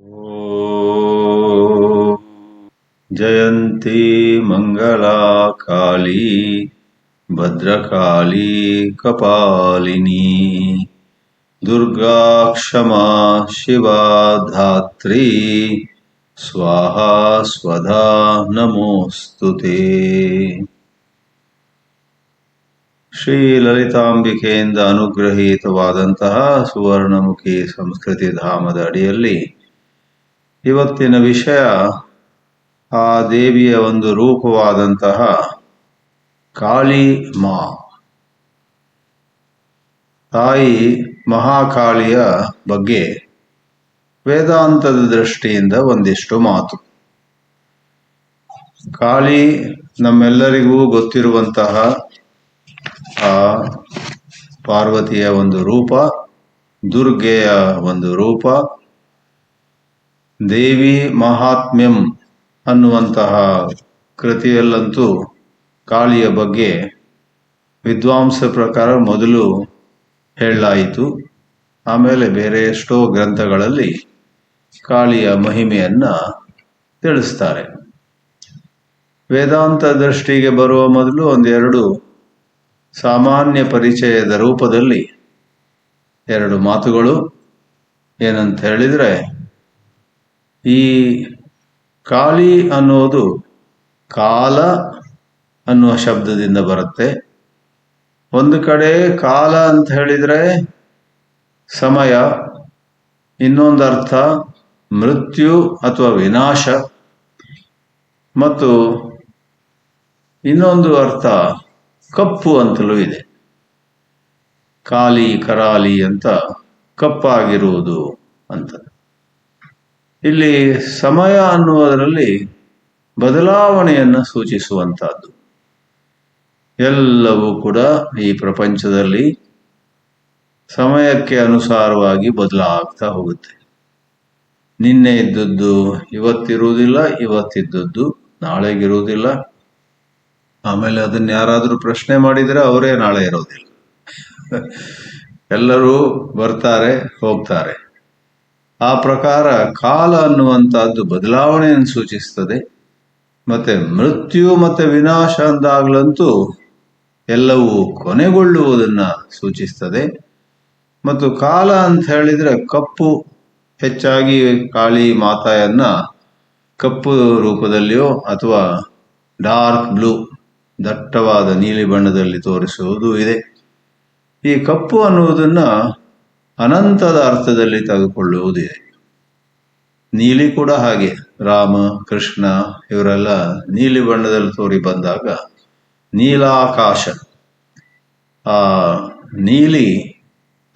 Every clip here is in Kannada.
ॐ जयन्ती मंगला काली भद्रकाली कपालिनी दुर्गा क्षमा शिवा धात्री स्वाहा स्वधा नमोस्तुते। ಶ್ರೀ ಲಲಿತಾಂಬಿಕೆಯಿಂದ ಅನುಗ್ರಹೀತವಾದಂತಹ ಸುವರ್ಣಮುಖಿ ಸಂಸ್ಕೃತಿ ಧಾಮದ ಅಡಿಯಲ್ಲಿ ಇವತ್ತಿನ ವಿಷಯ ಆ ದೇವಿಯ ಒಂದು ರೂಪವಾದಂತಹ ಕಾಳಿ ಮಾ ತಾಯಿ ಮಹಾಕಾಳಿಯ ಬಗ್ಗೆ ವೇದಾಂತದ ದೃಷ್ಟಿಯಿಂದ ಒಂದಿಷ್ಟು ಮಾತು. ಕಾಳಿ ನಮ್ಮೆಲ್ಲರಿಗೂ ಗೊತ್ತಿರುವಂತಹ ಆ ಪಾರ್ವತಿಯ ಒಂದು ರೂಪ, ದುರ್ಗೆಯ ಒಂದು ರೂಪ. ದೇವಿ ಮಹಾತ್ಮ್ಯಂ ಅನ್ನುವಂತಹ ಕೃತಿಯಲ್ಲಂತೂ ಕಾಳಿಯ ಬಗ್ಗೆ ವಿದ್ವಾಂಸರ ಪ್ರಕಾರ ಮೊದಲು ಹೇಳಲಾಯಿತು. ಆಮೇಲೆ ಬೇರೆ ಎಷ್ಟೋ ಗ್ರಂಥಗಳಲ್ಲಿ ಕಾಳಿಯ ಮಹಿಮೆಯನ್ನ ತಿಳಿಸ್ತಾರೆ. ವೇದಾಂತ ದೃಷ್ಟಿಗೆ ಬರುವ ಮೊದಲು ಒಂದೆರಡು ಸಾಮಾನ್ಯ ಪರಿಚಯದ ರೂಪದಲ್ಲಿ ಎರಡು ಮಾತುಗಳು. ಏನಂತ ಹೇಳಿದ್ರೆ, ಈ ಕಾಳಿ ಅನ್ನೋದು ಕಾಲ ಅನ್ನುವ ಶಬ್ದದಿಂದ ಬರುತ್ತೆ. ಒಂದು ಕಡೆ ಕಾಲ ಅಂತ ಹೇಳಿದ್ರೆ ಸಮಯ, ಇನ್ನೊಂದು ಅರ್ಥ ಮೃತ್ಯು ಅಥವಾ ವಿನಾಶ, ಮತ್ತು ಇನ್ನೊಂದು ಅರ್ಥ ಕಪ್ಪು ಅಂತಲೂ ಇದೆ. ಕಾಲಿ ಕರಾಲಿ ಅಂತ ಕಪ್ಪಾಗಿರುವುದು ಅಂತ. ಇಲ್ಲಿ ಸಮಯ ಅನ್ನುವುದರಲ್ಲಿ ಬದಲಾವಣೆಯನ್ನು ಸೂಚಿಸುವಂತಹದ್ದು. ಎಲ್ಲವೂ ಕೂಡ ಈ ಪ್ರಪಂಚದಲ್ಲಿ ಸಮಯಕ್ಕೆ ಅನುಸಾರವಾಗಿ ಬದಲಾಗ್ತಾ ಹೋಗುತ್ತೆ. ನಿನ್ನೆ ಇದ್ದದ್ದು ಇವತ್ತಿರುವುದಿಲ್ಲ, ಇವತ್ತಿದ್ದದ್ದು ನಾಳೆಗಿರುವುದಿಲ್ಲ. ಆಮೇಲೆ ಅದನ್ನ ಯಾರಾದರೂ ಪ್ರಶ್ನೆ ಮಾಡಿದರೆ ಅವರೇ ನಾಳೆ ಇರೋದಿಲ್ಲ. ಎಲ್ಲರೂ ಬರ್ತಾರೆ ಹೋಗ್ತಾರೆ. ಆ ಪ್ರಕಾರ ಕಾಲ ಅನ್ನುವಂತಹದ್ದು ಬದಲಾವಣೆಯನ್ನು ಸೂಚಿಸ್ತದೆ. ಮತ್ತೆ ಮೃತ್ಯು ಮತ್ತೆ ವಿನಾಶ ಅಂದಾಗ್ಲಂತೂ ಎಲ್ಲವೂ ಕೊನೆಗೊಳ್ಳುವುದನ್ನ ಸೂಚಿಸ್ತದೆ. ಮತ್ತು ಕಾಲ ಅಂತ ಹೇಳಿದ್ರೆ ಕಪ್ಪು, ಹೆಚ್ಚಾಗಿ ಕಾಳಿ ಮಾತೆಯನ್ನ ಕಪ್ಪು ರೂಪದಲ್ಲಿಯೋ ಅಥವಾ ಡಾರ್ಕ್ ಬ್ಲೂ, ದಟ್ಟವಾದ ನೀಲಿ ಬಣ್ಣದಲ್ಲಿ ತೋರಿಸುವುದು ಇದೆ. ಈ ಕಪ್ಪು ಅನ್ನುವುದನ್ನ ಅನಂತದ ಅರ್ಥದಲ್ಲಿ ತೆಗೆದುಕೊಳ್ಳುವುದಿದೆ. ನೀಲಿ ಕೂಡ ಹಾಗೆ. ರಾಮ, ಕೃಷ್ಣ ಇವರೆಲ್ಲ ನೀಲಿ ಬಣ್ಣದಲ್ಲಿ ತೋರಿ ಬಂದಾಗ ನೀಲಾಕಾಶ, ಆ ನೀಲಿ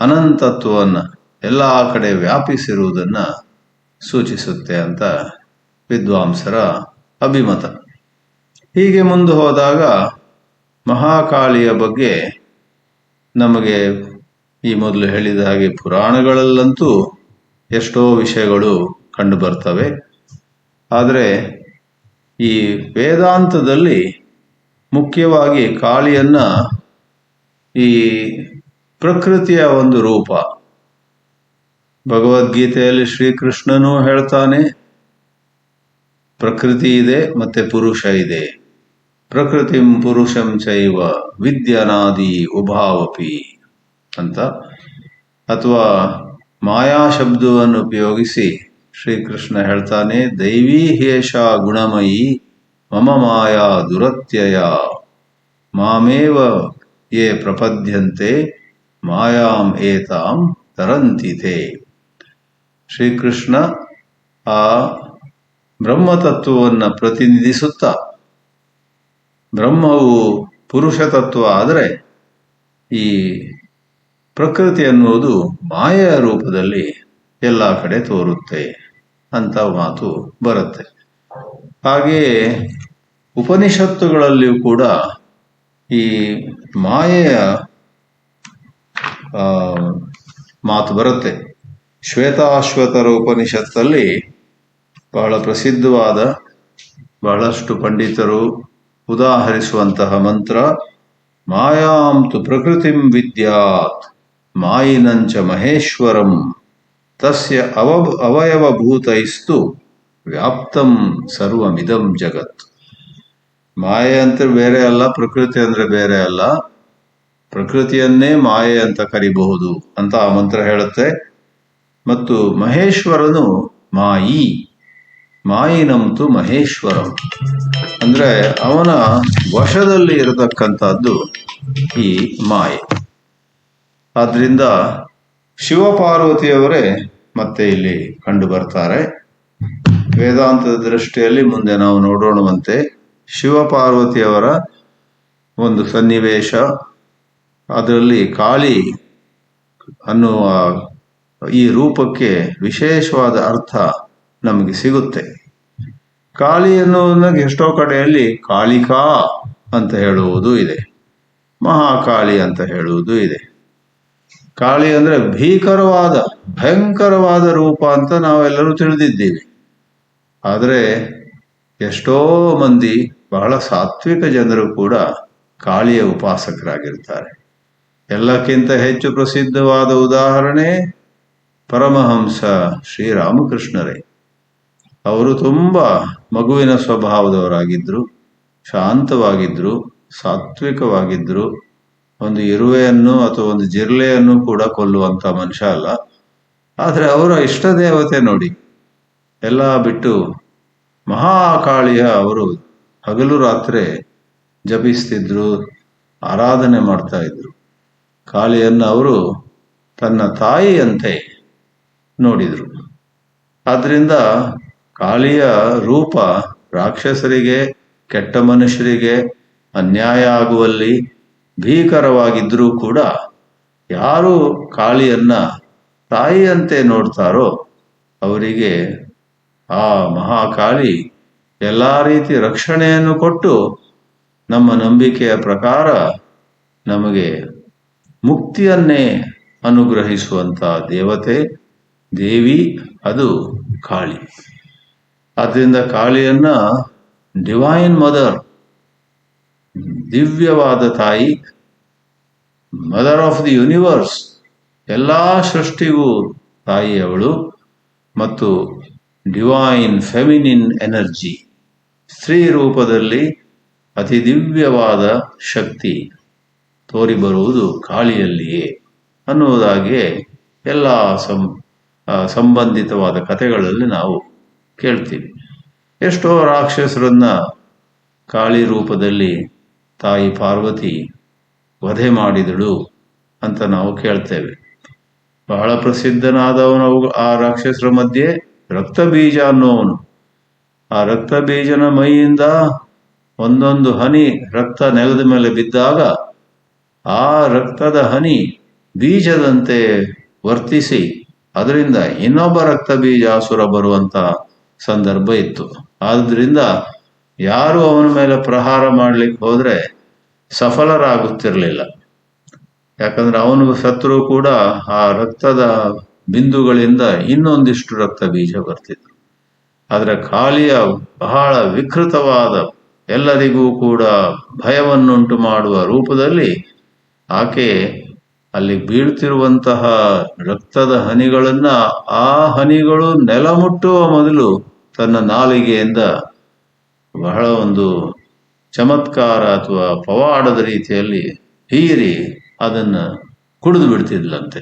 ಅನಂತತ್ವವನ್ನು ಎಲ್ಲ ಕಡೆ ವ್ಯಾಪಿಸಿರುವುದನ್ನ ಸೂಚಿಸುತ್ತೆ ಅಂತ ವಿದ್ವಾಂಸರ ಅಭಿಮತ. ಹೀಗೆ ಮುಂದೆ ಹೋದಾಗ ಮಹಾಕಾಳಿಯ ಬಗ್ಗೆ ನಮಗೆ ಈ ಮೊದಲು ಹೇಳಿದ ಹಾಗೆ ಪುರಾಣಗಳಲ್ಲಂತೂ ಎಷ್ಟೋ ವಿಷಯಗಳು ಕಂಡು ಬರ್ತವೆ. ಆದರೆ ಈ ವೇದಾಂತದಲ್ಲಿ ಮುಖ್ಯವಾಗಿ ಕಾಳಿಯನ್ನ ಈ ಪ್ರಕೃತಿಯ ಒಂದು ರೂಪ. ಭಗವದ್ಗೀತೆಯಲ್ಲಿ ಶ್ರೀಕೃಷ್ಣನೂ ಹೇಳ್ತಾನೆ, ಪ್ರಕೃತಿ ಇದೆ ಮತ್ತೆ ಪುರುಷ ಇದೆ. ಪ್ರಕೃತಿಂ ಪುರುಷಂ ಚೈವ ವಿದ್ಯನಾದಿ ಉಭಾವಪಿ ಅಂತ. ಅಥವಾ ಮಾಯಾ ಶಬ್ದವನ್ನು ಉಪಯೋಗಿಸಿ ಶ್ರೀಕೃಷ್ಣ ಹೇಳ್ತಾನೆ, ದೈವೀ ಹೇಷ ಗುಣಮಯಿ ಮಮ ಮಾಯಾ ದುರತ್ಯಯ ಮಾಮೇವ ಯೇ ಪ್ರಪದ್ಯಂತೆ ಮಾಯಾಂ ಏತಾಂ ತರಂತಿತೆ. ಶ್ರೀಕೃಷ್ಣ ಆ ಬ್ರಹ್ಮತತ್ವವನ್ನು ಪ್ರತಿನಿಧಿಸುತ್ತಾ, ಬ್ರಹ್ಮವು ಪುರುಷ ತತ್ವ ಆದರೆ ಈ ಪ್ರಕೃತಿ ಅನ್ನುವುದು ಮಾಯೆಯ ರೂಪದಲ್ಲಿ ಎಲ್ಲ ಕಡೆ ತೋರುತ್ತೆ ಅಂತ ಮಾತು ಬರುತ್ತೆ. ಹಾಗೆಯೇ ಉಪನಿಷತ್ತುಗಳಲ್ಲಿಯೂ ಕೂಡ ಈ ಮಾಯೆಯ ಮಾತು ಬರುತ್ತೆ. ಶ್ವೇತಾಶ್ವತರ ಉಪನಿಷತ್ತಲ್ಲಿ ಬಹಳ ಪ್ರಸಿದ್ಧವಾದ, ಬಹಳಷ್ಟು ಪಂಡಿತರು ಉದಾಹರಿಸುವಂತಹ ಮಂತ್ರ, ಮಾಯಾಂತು ಪ್ರಕೃತಿಂ ವಿದ್ಯಾತ್ ಮಾಯಿನಂಚ ಮಹೇಶ್ವರಂ ತಸ್ಯ ಅವಯವಭೂತೈಸ್ತು ವ್ಯಾಪ್ತಂ ಸರ್ವಮಿದಂ ಜಗತ್. ಮಾಯೆ ಅಂತ ಬೇರೆ ಅಲ್ಲ, ಪ್ರಕೃತಿ ಅಂದ್ರೆ ಬೇರೆ ಅಲ್ಲ. ಪ್ರಕೃತಿಯನ್ನೇ ಮಾಯೆ ಅಂತ ಕರಿಬಹುದು ಅಂತ ಆ ಮಂತ್ರ ಹೇಳುತ್ತೆ. ಮತ್ತು ಮಹೇಶ್ವರನು ಮಾಯಿನಂತು ಮಹೇಶ್ವರಂ ಅಂದ್ರೆ ಅವನ ವಶದಲ್ಲಿ ಇರತಕ್ಕಂಥದ್ದು ಈ ಮಾಯೆ. ಆದ್ರಿಂದ ಶಿವಪಾರ್ವತಿಯವರೇ ಮತ್ತೆ ಇಲ್ಲಿ ಕಂಡು ಬರ್ತಾರೆ. ವೇದಾಂತದ ದೃಷ್ಟಿಯಲ್ಲಿ ಮುಂದೆ ನಾವು ನೋಡೋಣವಂತೆ ಶಿವಪಾರ್ವತಿಯವರ ಒಂದು ಸನ್ನಿವೇಶ, ಅದರಲ್ಲಿ ಕಾಳಿ ಅನ್ನುವ ಈ ರೂಪಕ್ಕೆ ವಿಶೇಷವಾದ ಅರ್ಥ ನಮಗೆ ಸಿಗುತ್ತೆ. ಕಾಳಿ ಅನ್ನೋದನ್ನ ಎಷ್ಟೋ ಕಡೆಯಲ್ಲಿ ಕಾಳಿಕಾ ಅಂತ ಹೇಳುವುದು ಇದೆ, ಮಹಾಕಾಳಿ ಅಂತ ಹೇಳುವುದು ಇದೆ. ಕಾಳಿ ಅಂದ್ರೆ ಭಯಂಕರವಾದ ರೂಪ ಅಂತ ನಾವೆಲ್ಲರೂ ತಿಳಿದಿದ್ದೀವಿ. ಆದರೆ ಎಷ್ಟೋ ಮಂದಿ ಬಹಳ ಸಾತ್ವಿಕ ಜನರು ಕೂಡ ಕಾಳಿಯ ಉಪಾಸಕರಾಗಿರ್ತಾರೆ. ಎಲ್ಲಕ್ಕಿಂತ ಹೆಚ್ಚು ಪ್ರಸಿದ್ಧವಾದ ಉದಾಹರಣೆ ಪರಮಹಂಸ ಶ್ರೀರಾಮಕೃಷ್ಣರೇ. ಅವರು ತುಂಬಾ ಮಗುವಿನ ಸ್ವಭಾವದವರಾಗಿದ್ರು, ಶಾಂತವಾಗಿದ್ರು, ಸಾತ್ವಿಕವಾಗಿದ್ರು. ಒಂದು ಇರುವೆಯನ್ನು ಅಥವಾ ಒಂದು ಜಿರ್ಲೆಯನ್ನು ಕೂಡ ಕೊಲ್ಲುವಂತ ಮನುಷ್ಯ ಅಲ್ಲ. ಆದ್ರೆ ಅವರ ಇಷ್ಟ ದೇವತೆ ನೋಡಿ ಎಲ್ಲ ಬಿಟ್ಟು ಮಹಾಕಾಳಿಯ ಅವರು ಹಗಲು ರಾತ್ರಿ ಜಪಿಸ್ತಿದ್ರು, ಆರಾಧನೆ ಮಾಡ್ತಾ ಇದ್ರು. ಕಾಳಿಯನ್ನ ಅವರು ತನ್ನ ತಾಯಿಯಂತೆ ನೋಡಿದ್ರು. ಆದ್ರಿಂದ ಕಾಳಿಯ ರೂಪ ರಾಕ್ಷಸರಿಗೆ, ಕೆಟ್ಟ ಮನುಷ್ಯರಿಗೆ ಅನ್ಯಾಯ ಆಗುವಲ್ಲಿ ಭೀಕರವಾಗಿದ್ರೂ ಕೂಡ ಯಾರು ಕಾಳಿಯನ್ನ ತಾಯಿಯಂತೆ ನೋಡ್ತಾರೋ ಅವರಿಗೆ ಆ ಮಹಾಕಾಳಿ ಎಲ್ಲಾ ರೀತಿ ರಕ್ಷಣೆಯನ್ನು ಕೊಟ್ಟು ನಮ್ಮ ನಂಬಿಕೆಯ ಪ್ರಕಾರ ನಮಗೆ ಮುಕ್ತಿಯನ್ನೇ ಅನುಗ್ರಹಿಸುವಂತ ದೇವಿ ಅದು ಕಾಳಿ. ಆದ್ರಿಂದ ಕಾಳಿಯನ್ನ ಡಿವೈನ್ ಮದರ್, ದಿವ್ಯವಾದ ತಾಯಿ, ಮದರ್ ಆಫ್ ದಿ ಯೂನಿವರ್ಸ್, ಎಲ್ಲಾ ಸೃಷ್ಟಿಗೂ ತಾಯಿಯವಳು. ಮತ್ತು ಡಿವೈನ್ ಫೆಮಿನಿನ್ ಎನರ್ಜಿ, ಸ್ತ್ರೀ ರೂಪದಲ್ಲಿ ಅತಿ ದಿವ್ಯವಾದ ಶಕ್ತಿ ತೋರಿಬರುವುದು ಕಾಳಿಯಲ್ಲಿಯೇ ಅನ್ನುವುದಾಗಿ ಎಲ್ಲ ಸಂಬಂಧಿತವಾದ ಕಥೆಗಳಲ್ಲಿ ನಾವು ಕೇಳ್ತೀವಿ. ಎಷ್ಟೋ ರಾಕ್ಷಸರನ್ನ ಕಾಳಿ ರೂಪದಲ್ಲಿ ತಾಯಿ ಪಾರ್ವತಿ ವಧೆ ಮಾಡಿದಳು ಅಂತ ನಾವು ಕೇಳ್ತೇವೆ. ಬಹಳ ಪ್ರಸಿದ್ಧನಾದವನು ಆ ರಾಕ್ಷಸರ ಮಧ್ಯೆ ರಕ್ತಬೀಜ ಅನ್ನೋವನು. ಆ ರಕ್ತಬೀಜನ ಮೈಯಿಂದ ಒಂದೊಂದು ಹನಿ ರಕ್ತ ನೆಲದ ಮೇಲೆ ಬಿದ್ದಾಗ ಆ ರಕ್ತದ ಹನಿ ಬೀಜದಂತೆ ವರ್ತಿಸಿ ಅದರಿಂದ ಇನ್ನೊಬ್ಬ ರಕ್ತ ಬೀಜಾಸುರ ಬರುವಂತ ಸಂದರ್ಭ ಇತ್ತು. ಆದ್ರಿಂದ ಯಾರು ಅವನ ಮೇಲೆ ಪ್ರಹಾರ ಮಾಡ್ಲಿಕ್ಕೆ ಹೋದ್ರೆ ಸಫಲರಾಗುತ್ತಿರಲಿಲ್ಲ. ಯಾಕಂದ್ರೆ ಅವನು ಸತ್ರು ಕೂಡ ಆ ರಕ್ತದ ಬಿಂದುಗಳಿಂದ ಇನ್ನೊಂದಿಷ್ಟು ರಕ್ತ ಬೀಜ ಬರ್ತಿದ್ರು. ಆದ್ರೆ ಕಾಳಿಯ ಬಹಳ ವಿಕೃತವಾದ, ಎಲ್ಲರಿಗೂ ಕೂಡ ಭಯವನ್ನುಂಟು ಮಾಡುವ ರೂಪದಲ್ಲಿ ಆಕೆ ಅಲ್ಲಿ ಬೀಳ್ತಿರುವಂತಹ ರಕ್ತದ ಹನಿಗಳನ್ನ ಆ ಹನಿಗಳು ನೆಲ ಮುಟ್ಟುವ ಮೊದಲು ತನ್ನ ನಾಲಿಗೆಯಿಂದ ಬಹಳ ಒಂದು ಚಮತ್ಕಾರ ಅಥವಾ ಪವಾಡದ ರೀತಿಯಲ್ಲಿ ಹೀರಿ ಅದನ್ನ ಕುಡಿದು ಬಿಡ್ತಿದ್ಲಂತೆ.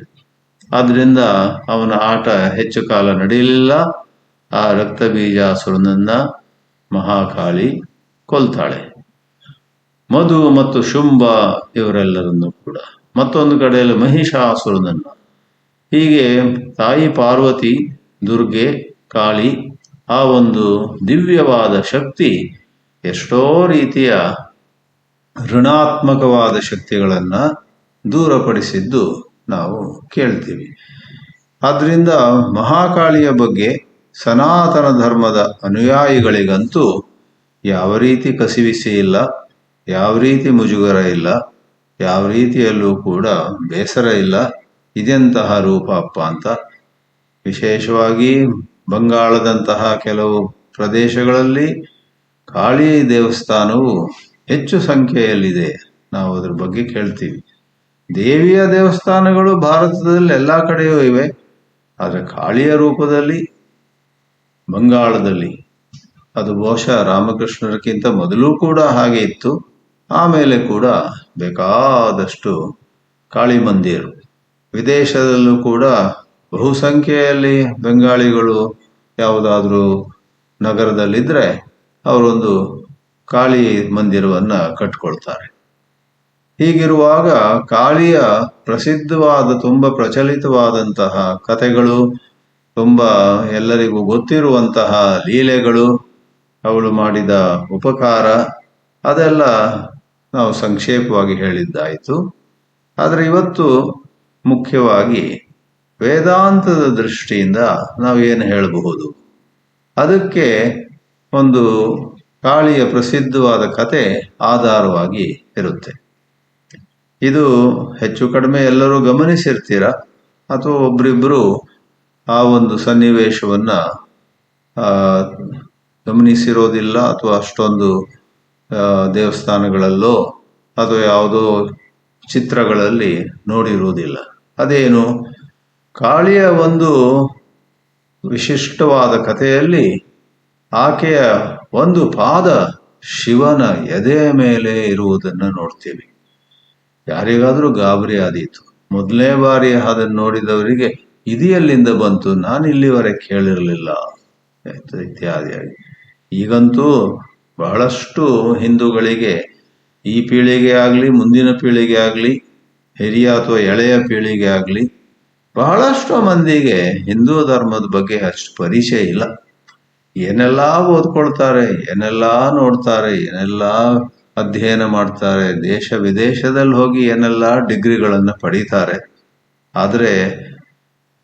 ಆದ್ರಿಂದ ಅವನ ಆಟ ಹೆಚ್ಚು ಕಾಲ ನಡೆಯಲಿಲ್ಲ. ಆ ರಕ್ತ ಬೀಜಾಸುರನನ್ನ ಮಹಾಕಾಳಿ ಕೊಲ್ತಾಳೆ. ಮಧು ಮತ್ತು ಶುಂಭ ಇವರೆಲ್ಲರನ್ನು ಕೂಡ, ಮತ್ತೊಂದು ಕಡೆಯಲ್ಲಿ ಮಹಿಷಾಸುರನನ್ನ. ಹೀಗೆ ತಾಯಿ ಪಾರ್ವತಿ, ದುರ್ಗೆ, ಕಾಳಿ, ಆ ಒಂದು ದಿವ್ಯವಾದ ಶಕ್ತಿ ಎಷ್ಟೋ ರೀತಿಯ ಋಣಾತ್ಮಕವಾದ ಶಕ್ತಿಗಳನ್ನ ದೂರಪಡಿಸಿದ್ದು ನಾವು ಕೇಳ್ತೀವಿ. ಆದ್ರಿಂದ ಮಹಾಕಾಳಿಯ ಬಗ್ಗೆ ಸನಾತನ ಧರ್ಮದ ಅನುಯಾಯಿಗಳಿಗಂತೂ ಯಾವ ರೀತಿ ಕಸಿವಿಸಿ ಇಲ್ಲ, ಯಾವ ರೀತಿ ಮುಜುಗರ ಇಲ್ಲ, ಯಾವ ರೀತಿಯಲ್ಲೂ ಕೂಡ ಬೇಸರ ಇಲ್ಲ. ಇದೆಂತಹ ರೂಪ ಅಪ್ಪ ಅಂತ. ವಿಶೇಷವಾಗಿ ಬಂಗಾಳದಂತಹ ಕೆಲವು ಪ್ರದೇಶಗಳಲ್ಲಿ ಕಾಳಿ ದೇವಸ್ಥಾನವು ಹೆಚ್ಚು ಸಂಖ್ಯೆಯಲ್ಲಿದೆ. ನಾವು ಅದ್ರ ಬಗ್ಗೆ ಕೇಳ್ತೀವಿ. ದೇವಿಯ ದೇವಸ್ಥಾನಗಳು ಭಾರತದಲ್ಲಿ ಎಲ್ಲಾ ಕಡೆಯೂ ಇವೆ. ಆದರೆ ಕಾಳಿಯ ರೂಪದಲ್ಲಿ ಬಂಗಾಳದಲ್ಲಿ ಅದು ಬಹುಶಃ ರಾಮಕೃಷ್ಣರಕ್ಕಿಂತ ಮೊದಲು ಕೂಡ ಹಾಗೆ ಇತ್ತು. ಆಮೇಲೆ ಕೂಡ ಬೇಕಾದಷ್ಟು ಕಾಳಿ ಮಂದಿರು, ವಿದೇಶದಲ್ಲೂ ಕೂಡ ಬಹುಸಂಖ್ಯೆಯಲ್ಲಿ ಬೆಂಗಾಳಿಗಳು ಯಾವುದಾದ್ರೂ ನಗರದಲ್ಲಿದ್ದರೆ ಅವರೊಂದು ಕಾಳಿ ಮಂದಿರವನ್ನು ಕಟ್ಕೊಳ್ತಾರೆ. ಹೀಗಿರುವಾಗ ಕಾಳಿಯ ಪ್ರಸಿದ್ಧವಾದ ತುಂಬ ಪ್ರಚಲಿತವಾದಂತಹ ಕಥೆಗಳು, ತುಂಬ ಎಲ್ಲರಿಗೂ ಗೊತ್ತಿರುವಂತಹ ಲೀಲೆಗಳು, ಅವಳು ಮಾಡಿದ ಉಪಕಾರ ಅದೆಲ್ಲ ನಾವು ಸಂಕ್ಷೇಪವಾಗಿ ಹೇಳಿದ್ದಾಯಿತು. ಆದರೆ ಇವತ್ತು ಮುಖ್ಯವಾಗಿ ವೇದಾಂತದ ದೃಷ್ಟಿಯಿಂದ ನಾವು ಏನು ಹೇಳಬಹುದು, ಅದಕ್ಕೆ ಒಂದು ಕಾಳಿಯ ಪ್ರಸಿದ್ಧವಾದ ಕತೆ ಆಧಾರವಾಗಿ ಇರುತ್ತೆ. ಇದು ಹೆಚ್ಚು ಕಡಿಮೆ ಎಲ್ಲರೂ ಗಮನಿಸಿರ್ತೀರ, ಅಥವಾ ಒಬ್ರಿಬ್ಬರು ಆ ಒಂದು ಸನ್ನಿವೇಶವನ್ನು ಗಮನಿಸಿರೋದಿಲ್ಲ, ಅಥವಾ ಅಷ್ಟೊಂದು ದೇವಸ್ಥಾನಗಳಲ್ಲೋ ಅಥವಾ ಯಾವುದೋ ಚಿತ್ರಗಳಲ್ಲಿ ನೋಡಿರುವುದಿಲ್ಲ. ಅದೇನು, ಕಾಳಿಯ ಒಂದು ವಿಶಿಷ್ಟವಾದ ಕಥೆಯಲ್ಲಿ ಆಕೆಯ ಒಂದು ಪಾದ ಶಿವನ ಎದೆಯ ಮೇಲೆ ಇರುವುದನ್ನು ನೋಡ್ತೀವಿ. ಯಾರಿಗಾದರೂ ಗಾಬರಿ ಆದೀತು. ಮೊದಲನೇ ಬಾರಿ ಅದನ್ನು ನೋಡಿದವರಿಗೆ ಇದು ಎಲ್ಲಿಂದ ಬಂತು, ನಾನು ಇಲ್ಲಿವರೆಗೆ ಕೇಳಿರಲಿಲ್ಲ ಇತ್ಯಾದಿಯಾಗಿ. ಈಗಂತೂ ಬಹಳಷ್ಟು ಹಿಂದೂಗಳಿಗೆ, ಈ ಪೀಳಿಗೆ ಆಗಲಿ ಮುಂದಿನ ಪೀಳಿಗೆ ಆಗಲಿ, ಹಿರಿಯ ಅಥವಾ ಎಳೆಯ ಪೀಳಿಗೆ ಆಗಲಿ, ಬಹಳಷ್ಟು ಮಂದಿಗೆ ಹಿಂದೂ ಧರ್ಮದ ಬಗ್ಗೆ ಅಷ್ಟು ಪರಿಚಯ ಇಲ್ಲ. ಏನೆಲ್ಲ ಓದ್ಕೊಳ್ತಾರೆ, ಏನೆಲ್ಲ ನೋಡ್ತಾರೆ, ಏನೆಲ್ಲ ಅಧ್ಯಯನ ಮಾಡ್ತಾರೆ, ದೇಶ ವಿದೇಶದಲ್ಲಿ ಹೋಗಿ ಏನೆಲ್ಲ ಡಿಗ್ರಿಗಳನ್ನು ಪಡೀತಾರೆ. ಆದರೆ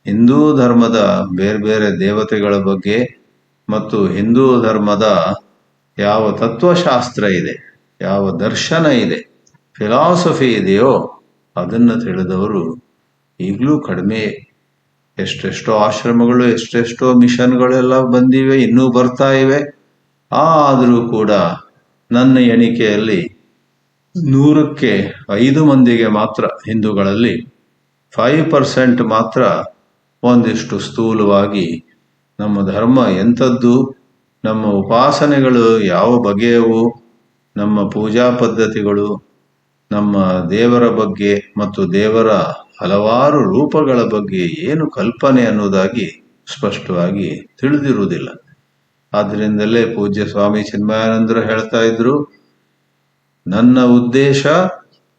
ಹಿಂದೂ ಧರ್ಮದ ಬೇರೆ ಬೇರೆ ದೇವತೆಗಳ ಬಗ್ಗೆ ಮತ್ತು ಹಿಂದೂ ಧರ್ಮದ ಯಾವ ತತ್ವಶಾಸ್ತ್ರ ಇದೆ, ಯಾವ ದರ್ಶನ ಇದೆ, ಫಿಲಾಸಫಿ ಇದೆಯೋ ಅದನ್ನು ತಿಳಿದವರು ಈಗಲೂ ಕಡಿಮೆ. ಎಷ್ಟೆಷ್ಟೋ ಆಶ್ರಮಗಳು, ಎಷ್ಟೆಷ್ಟೋ ಮಿಷನ್ಗಳೆಲ್ಲ ಬಂದಿವೆ, ಇನ್ನೂ ಬರ್ತಾ ಇವೆ. ಆದರೂ ಕೂಡ ನನ್ನ ಎಣಿಕೆಯಲ್ಲಿ 100ಕ್ಕೆ 5 ಮಂದಿಗೆ ಮಾತ್ರ, ಹಿಂದೂಗಳಲ್ಲಿ 5% ಮಾತ್ರ ಒಂದಿಷ್ಟು ಸ್ಥೂಲವಾಗಿ ನಮ್ಮ ಧರ್ಮ ಎಂಥದ್ದು, ನಮ್ಮ ಉಪಾಸನೆಗಳು ಯಾವ ಬಗೆಯವು, ನಮ್ಮ ಪೂಜಾ ಪದ್ಧತಿಗಳು, ನಮ್ಮ ದೇವರ ಬಗ್ಗೆ ಮತ್ತು ದೇವರ ಹಲವಾರು ರೂಪಗಳ ಬಗ್ಗೆ ಏನು ಕಲ್ಪನೆ ಅನ್ನೋದಾಗಿ ಸ್ಪಷ್ಟವಾಗಿ ತಿಳಿದಿರುವುದಿಲ್ಲ. ಆದ್ದರಿಂದಲೇ ಪೂಜ್ಯ ಸ್ವಾಮಿ ಚಿನ್ಮಯಾನಂದರು ಹೇಳ್ತಾ ಇದ್ರು, ನನ್ನ ಉದ್ದೇಶ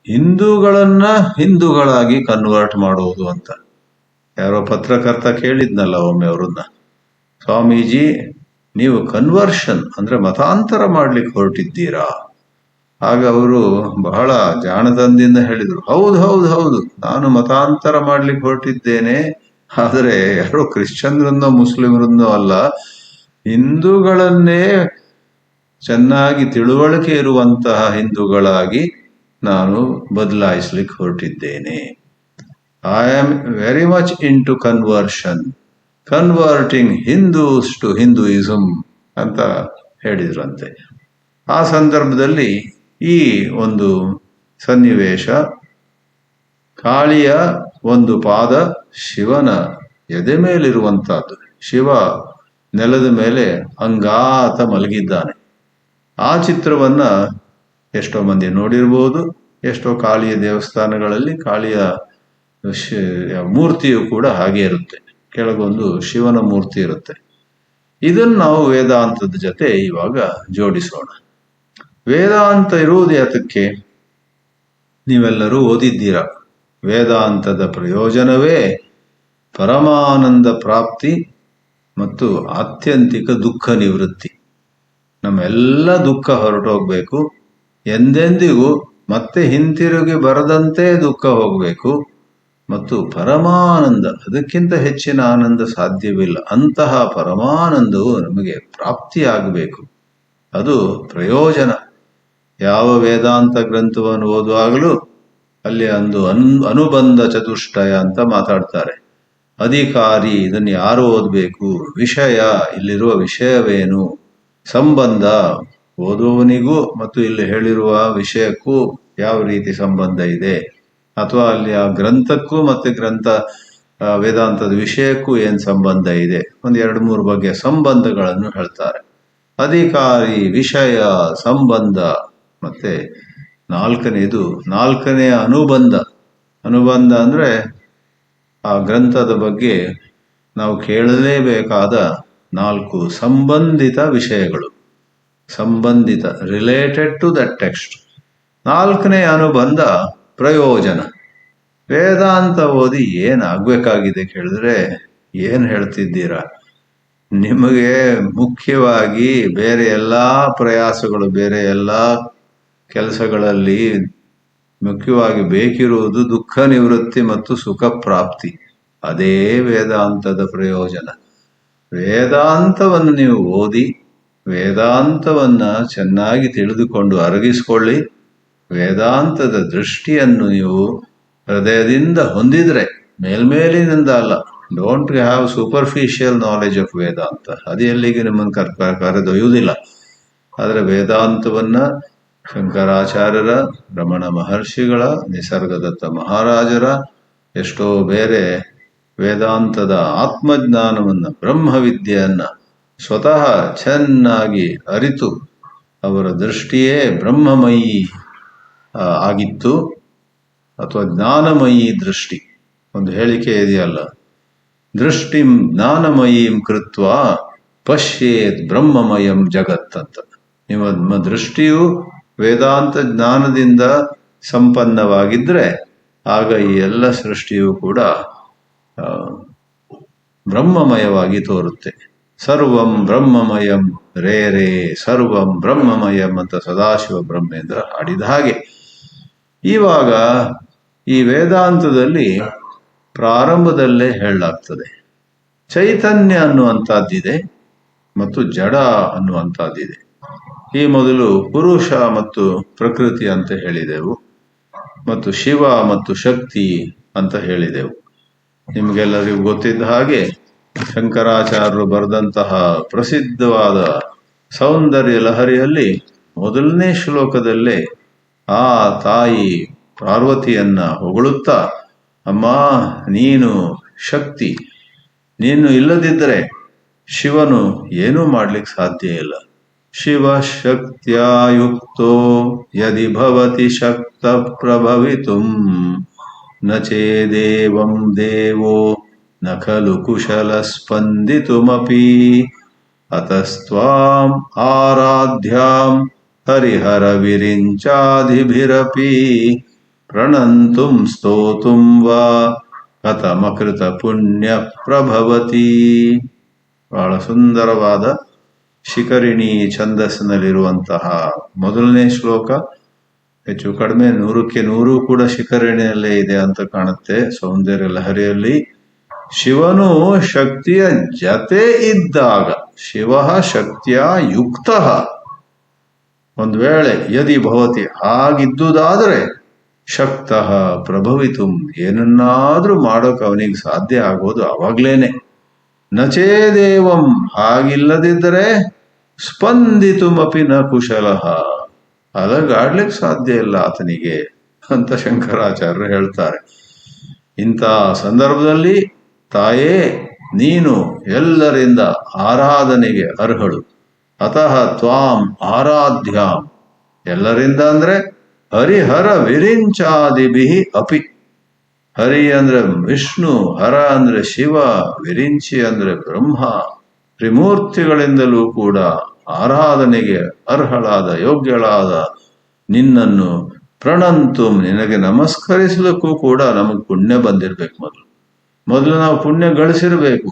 ಹಿಂದೂಗಳನ್ನ ಹಿಂದೂಗಳಾಗಿ ಕನ್ವರ್ಟ್ ಮಾಡೋದು ಅಂತ. ಯಾರೋ ಪತ್ರಕರ್ತ ಕೇಳಿದ್ನಲ್ಲ ಒಮ್ಮೆ ಅವ್ರನ್ನ, ಸ್ವಾಮೀಜಿ ನೀವು ಕನ್ವರ್ಷನ್ ಅಂದ್ರೆ ಮತಾಂತರ ಮಾಡ್ಲಿಕ್ಕೆ ಹೊರಟಿದ್ದೀರಾ? ಆಗ ಅವರು ಬಹಳ ಜಾಣತನದಿಂದ ಹೇಳಿದರು, ಹೌದು ಹೌದು ಹೌದು, ನಾನು ಮತಾಂತರ ಮಾಡ್ಲಿಕ್ಕೆ ಹೊರಟಿದ್ದೇನೆ. ಆದರೆ ಯಾರೋ ಕ್ರಿಶ್ಚಿಯನ್ರನ್ನೋ ಮುಸ್ಲಿಮರನ್ನೋ ಅಲ್ಲ, ಹಿಂದೂಗಳನ್ನೇ ಚೆನ್ನಾಗಿ ತಿಳುವಳಿಕೆ ಇರುವಂತಹ ಹಿಂದೂಗಳಾಗಿ ನಾನು ಬದಲಾಯಿಸ್ಲಿಕ್ಕೆ ಹೊರಟಿದ್ದೇನೆ. I am very much in to conversion, converting Hindus to Hinduism ಅಂತ ಹೇಳಿದ್ರಂತೆ. ಆ ಸಂದರ್ಭದಲ್ಲಿ ಈ ಒಂದು ಸನ್ನಿವೇಶ, ಕಾಳಿಯ ಒಂದು ಪಾದ ಶಿವನ ಎದೆ ಮೇಲಿರುವಂತಹದ್ದು. ಶಿವ ನೆಲದ ಮೇಲೆ ಅಂಗಾತ ಮಲಗಿದ್ದಾನೆ. ಆ ಚಿತ್ರವನ್ನ ಎಷ್ಟೋ ಮಂದಿ ನೋಡಿರ್ಬೋದು. ಎಷ್ಟೋ ಕಾಳಿಯ ದೇವಸ್ಥಾನಗಳಲ್ಲಿ ಕಾಳಿಯ ಮೂರ್ತಿಯು ಕೂಡ ಹಾಗೆ ಇರುತ್ತೆ, ಕೆಳಗೊಂದು ಶಿವನ ಮೂರ್ತಿ ಇರುತ್ತೆ. ಇದನ್ನು ನಾವು ವೇದಾಂತದ ಜೊತೆ ಇವಾಗ ಜೋಡಿಸೋಣ. ವೇದಾಂತ ಇರುವುದು ಯಾತಕ್ಕೆ? ನೀವೆಲ್ಲರೂ ಓದಿದ್ದೀರ. ವೇದಾಂತದ ಪ್ರಯೋಜನವೇ ಪರಮಾನಂದ ಪ್ರಾಪ್ತಿ ಮತ್ತು ಆತ್ಯಂತಿಕ ದುಃಖ ನಿವೃತ್ತಿ. ನಮ್ಮೆಲ್ಲ ದುಃಖ ಹೊರಟೋಗ್ಬೇಕು, ಎಂದೆಂದಿಗೂ ಮತ್ತೆ ಹಿಂತಿರುಗಿ ಬರದಂತೆ ದುಃಖ ಹೋಗಬೇಕು, ಮತ್ತು ಪರಮಾನಂದ, ಅದಕ್ಕಿಂತ ಹೆಚ್ಚಿನ ಆನಂದ ಸಾಧ್ಯವಿಲ್ಲ. ಅಂತಹ ಪರಮಾನಂದವು ನಮಗೆ ಪ್ರಾಪ್ತಿಯಾಗಬೇಕು. ಅದು ಪ್ರಯೋಜನ. ಯಾವ ವೇದಾಂತ ಗ್ರಂಥವನ್ನು ಓದುವಾಗಲೂ ಅಲ್ಲಿ ಒಂದು ಅನುಬಂಧ ಚತುಷ್ಟಯ ಅಂತ ಮಾತಾಡ್ತಾರೆ. ಅಧಿಕಾರಿ, ಇದನ್ನು ಯಾರು ಓದಬೇಕು, ವಿಷಯ, ಇಲ್ಲಿರುವ ವಿಷಯವೇನು, ಸಂಬಂಧ, ಓದುವವನಿಗೂ ಮತ್ತು ಇಲ್ಲಿ ಹೇಳಿರುವ ವಿಷಯಕ್ಕೂ ಯಾವ ರೀತಿ ಸಂಬಂಧ ಇದೆ, ಅಥವಾ ಅಲ್ಲಿ ಆ ಗ್ರಂಥಕ್ಕೂ ಮತ್ತೆ ಗ್ರಂಥ ವೇದಾಂತದ ವಿಷಯಕ್ಕೂ ಏನು ಸಂಬಂಧ ಇದೆ, ಒಂದು 2-3 ಬಗೆಯ ಸಂಬಂಧಗಳನ್ನು ಹೇಳ್ತಾರೆ. ಅಧಿಕಾರಿ, ವಿಷಯ, ಸಂಬಂಧ, ಮತ್ತೆ ನಾಲ್ಕನೆಯ ಅನುಬಂಧ. ಅನುಬಂಧ ಅಂದರೆ ಆ ಗ್ರಂಥದ ಬಗ್ಗೆ ನಾವು ಕೇಳಲೇಬೇಕಾದ 4 ಸಂಬಂಧಿತ ವಿಷಯಗಳು, ಸಂಬಂಧಿತ, ರಿಲೇಟೆಡ್ ಟು ದಟ್ ಟೆಕ್ಸ್ಟ್. 4ನೇ ಅನುಬಂಧ ಪ್ರಯೋಜನ. ವೇದಾಂತ ಓದಿ ಏನಾಗಬೇಕಾಗಿದೆ ಕೇಳಿದ್ರೆ ಏನು ಹೇಳ್ತಿದ್ದೀರಾ? ನಿಮಗೆ ಮುಖ್ಯವಾಗಿ ಬೇರೆ ಎಲ್ಲ ಪ್ರಯಾಸಗಳು, ಬೇರೆ ಎಲ್ಲ ಕೆಲಸಗಳಲ್ಲಿ ಮುಖ್ಯವಾಗಿ ಬೇಕಿರುವುದು ದುಃಖ ನಿವೃತ್ತಿ ಮತ್ತು ಸುಖ ಪ್ರಾಪ್ತಿ. ಅದೇ ವೇದಾಂತದ ಪ್ರಯೋಜನ. ವೇದಾಂತವನ್ನು ನೀವು ಓದಿ, ವೇದಾಂತವನ್ನು ಚೆನ್ನಾಗಿ ತಿಳಿದುಕೊಂಡು ಅರಗಿಸಿಕೊಳ್ಳಿ. ವೇದಾಂತದ ದೃಷ್ಟಿಯನ್ನು ನೀವು ಹೃದಯದಿಂದ ಹೊಂದಿದ್ರೆ, ಮೇಲ್ಮೇಲಿನಿಂದ ಅಲ್ಲ. Don't have superficial knowledge of Vedanta. ಅದು ಎಲ್ಲಿಗೆ ನಿಮ್ಮನ್ನು ಕರೆದೊಯ್ಯುವುದಿಲ್ಲ. ಆದರೆ ವೇದಾಂತವನ್ನ ಶಂಕರಾಚಾರ್ಯರ, ರಮಣ ಮಹರ್ಷಿಗಳ, ನಿಸರ್ಗದತ್ತ ಮಹಾರಾಜರ, ಎಷ್ಟೋ ಬೇರೆ ವೇದಾಂತದ ಆತ್ಮಜ್ಞಾನವನ್ನು, ಬ್ರಹ್ಮವಿದ್ಯೆಯನ್ನ ಸ್ವತಃ ಚೆನ್ನಾಗಿ ಅರಿತು ಅವರ ದೃಷ್ಟಿಯೇ ಬ್ರಹ್ಮಮಯಿ ಆಗಿತ್ತು, ಅಥವಾ ಜ್ಞಾನಮಯಿ ದೃಷ್ಟಿ. ಒಂದು ಹೇಳಿಕೆ ಇದೆಯಲ್ಲ, ದೃಷ್ಟಿಂ ಜ್ಞಾನಮಯೀಂ ಕೃತ್ವ ಪಶ್ಯೇತ್ ಬ್ರಹ್ಮಮಯಂ ಜಗತ್ ಅಂತ. ನಿಮ್ಮ ದೃಷ್ಟಿಯು ವೇದಾಂತ ಜ್ಞಾನದಿಂದ ಸಂಪನ್ನವಾಗಿದ್ದರೆ ಆಗ ಈ ಎಲ್ಲ ಸೃಷ್ಟಿಯು ಕೂಡ ಬ್ರಹ್ಮಮಯವಾಗಿ ತೋರುತ್ತೆ. ಸರ್ವಂ ಬ್ರಹ್ಮಮಯಂ ರೇ ರೇ ಸರ್ವಂ ಬ್ರಹ್ಮಮಯಂ ಅಂತ ಸದಾಶಿವ ಬ್ರಹ್ಮೇಂದ್ರ ಹಾಡಿದ ಹಾಗೆ. ಇವಾಗ ಈ ವೇದಾಂತದಲ್ಲಿ ಪ್ರಾರಂಭದಲ್ಲೇ ಹೇಳಲಾಗ್ತದೆ, ಚೈತನ್ಯ ಅನ್ನುವಂಥದ್ದಿದೆ ಮತ್ತು ಜಡ ಅನ್ನುವಂಥದ್ದಿದೆ. ಈ ಮೊದಲು ಪುರುಷ ಮತ್ತು ಪ್ರಕೃತಿ ಅಂತ ಹೇಳಿದೆವು, ಮತ್ತು ಶಿವ ಮತ್ತು ಶಕ್ತಿ ಅಂತ ಹೇಳಿದೆವು. ನಿಮಗೆಲ್ಲರಿಗೂ ಗೊತ್ತಿದ್ದ ಹಾಗೆ ಶಂಕರಾಚಾರ್ಯರು ಬರೆದಂತಹ ಪ್ರಸಿದ್ಧವಾದ ಸೌಂದರ್ಯ ಲಹರಿಯಲ್ಲಿ ಮೊದಲನೇ ಶ್ಲೋಕದಲ್ಲೇ ಆ ತಾಯಿ ಪಾರ್ವತಿಯನ್ನ ಹೊಗಳುತ್ತಾ, ಅಮ್ಮ ನೀನು ಶಕ್ತಿ, ನೀನು ಇಲ್ಲದಿದ್ದರೆ ಶಿವನು ಏನೂ ಮಾಡ್ಲಿಕ್ಕೆ ಸಾಧ್ಯ ಇಲ್ಲ. ಶಿವ ಶಕ್ತ್ಯಾಯುಕ್ತೋ ಯದಿ ಭವತಿ ಶಕ್ತ ಪ್ರಭವಿತುಂ ನ ಚೇದೇವಂ ದೇವೋ ನ ಖಲು ಕುಶಲ ಸ್ಪಂದಿತುಮಪಿ ಅತಸ್ತ್ವಾಂ ಆರಾಧ್ಯಾಂ ಹರಿಹರ ವಿರಿಂಚಾದಿಭಿರಪಿ ಪ್ರಣಂತುಂ ಸ್ತೋತುಂ ವಾ ಕಥಮಕೃತ ಪುಣ್ಯ ಪ್ರಭವತಿ. ಬಹಳ ಸುಂದರವಾದ ಶಿಖರಿಣಿ ಛಂದಸ್ಸಿನಲ್ಲಿರುವಂತಹ ಮೊದಲನೇ ಶ್ಲೋಕ. ಹೆಚ್ಚು ಕಡಿಮೆ 100ಕ್ಕೆ 100 ಕೂಡ ಶಿಖರಿಣಿಯಲ್ಲೇ ಇದೆ ಅಂತ ಕಾಣುತ್ತೆ. ಸೌಂದರ್ಯ ಲಹರಿಯಲ್ಲಿ ಶಿವನು ಶಕ್ತಿಯ ಜತೆ ಇದ್ದಾಗ, ಶಿವ ಶಕ್ತಿಯ ಯುಕ್ತ, ಒಂದು ವೇಳೆ ಯದಿ ಭವತಿ ಹಾಗಿದ್ದುದಾದರೆ ಶಕ್ತ ಪ್ರಭವಿತುಂ ಏನನ್ನಾದ್ರೂ ಮಾಡೋಕೆ ಅವನಿಗೆ ಸಾಧ್ಯ ಆಗೋದು ಅವಾಗ್ಲೇನೆ. ನಚೇದೇವಂ ಹಾಗಿಲ್ಲದಿದ್ದರೆ ಸ್ಪಂದಿತುಮಪಿ ನ ಕುಶಲಃ ಅಲಗಾಡ್ಲಿಕ್ಕೆ ಸಾಧ್ಯ ಇಲ್ಲ ಆತನಿಗೆ ಅಂತ ಶಂಕರಾಚಾರ್ಯರು ಹೇಳ್ತಾರೆ. ಇಂಥ ಸಂದರ್ಭದಲ್ಲಿ ತಾಯೇ ನೀನು ಎಲ್ಲರಿಂದ ಆರಾಧನೆಗೆ ಅರ್ಹಳು. ಅತಃ ತ್ವಾಂ ಆರಾಧ್ಯಾಂ, ಎಲ್ಲರಿಂದ ಅಂದ್ರೆ ಹರಿಹರ ವಿರಿಂಚಾದಿಭಿ ಅಪಿ. ಹರಿ ಅಂದ್ರೆ ವಿಷ್ಣು, ಹರ ಅಂದ್ರೆ ಶಿವ, ವಿರಿಂಚಿ ಅಂದ್ರೆ ಬ್ರಹ್ಮ, ತ್ರಿಮೂರ್ತಿಗಳಿಂದಲೂ ಕೂಡ ಆರಾಧನೆಗೆ ಅರ್ಹಳಾದ ಯೋಗ್ಯಳಾದ ನಿನ್ನನ್ನು ಪ್ರಣಂತು, ನಿನಗೆ ನಮಸ್ಕರಿಸಲಿಕ್ಕೂ ಕೂಡ ನಮಗೆ ಪುಣ್ಯ ಬಂದಿರ್ಬೇಕು. ಮೊದಲು ನಾವು ಪುಣ್ಯ ಗಳಿಸಿರ್ಬೇಕು.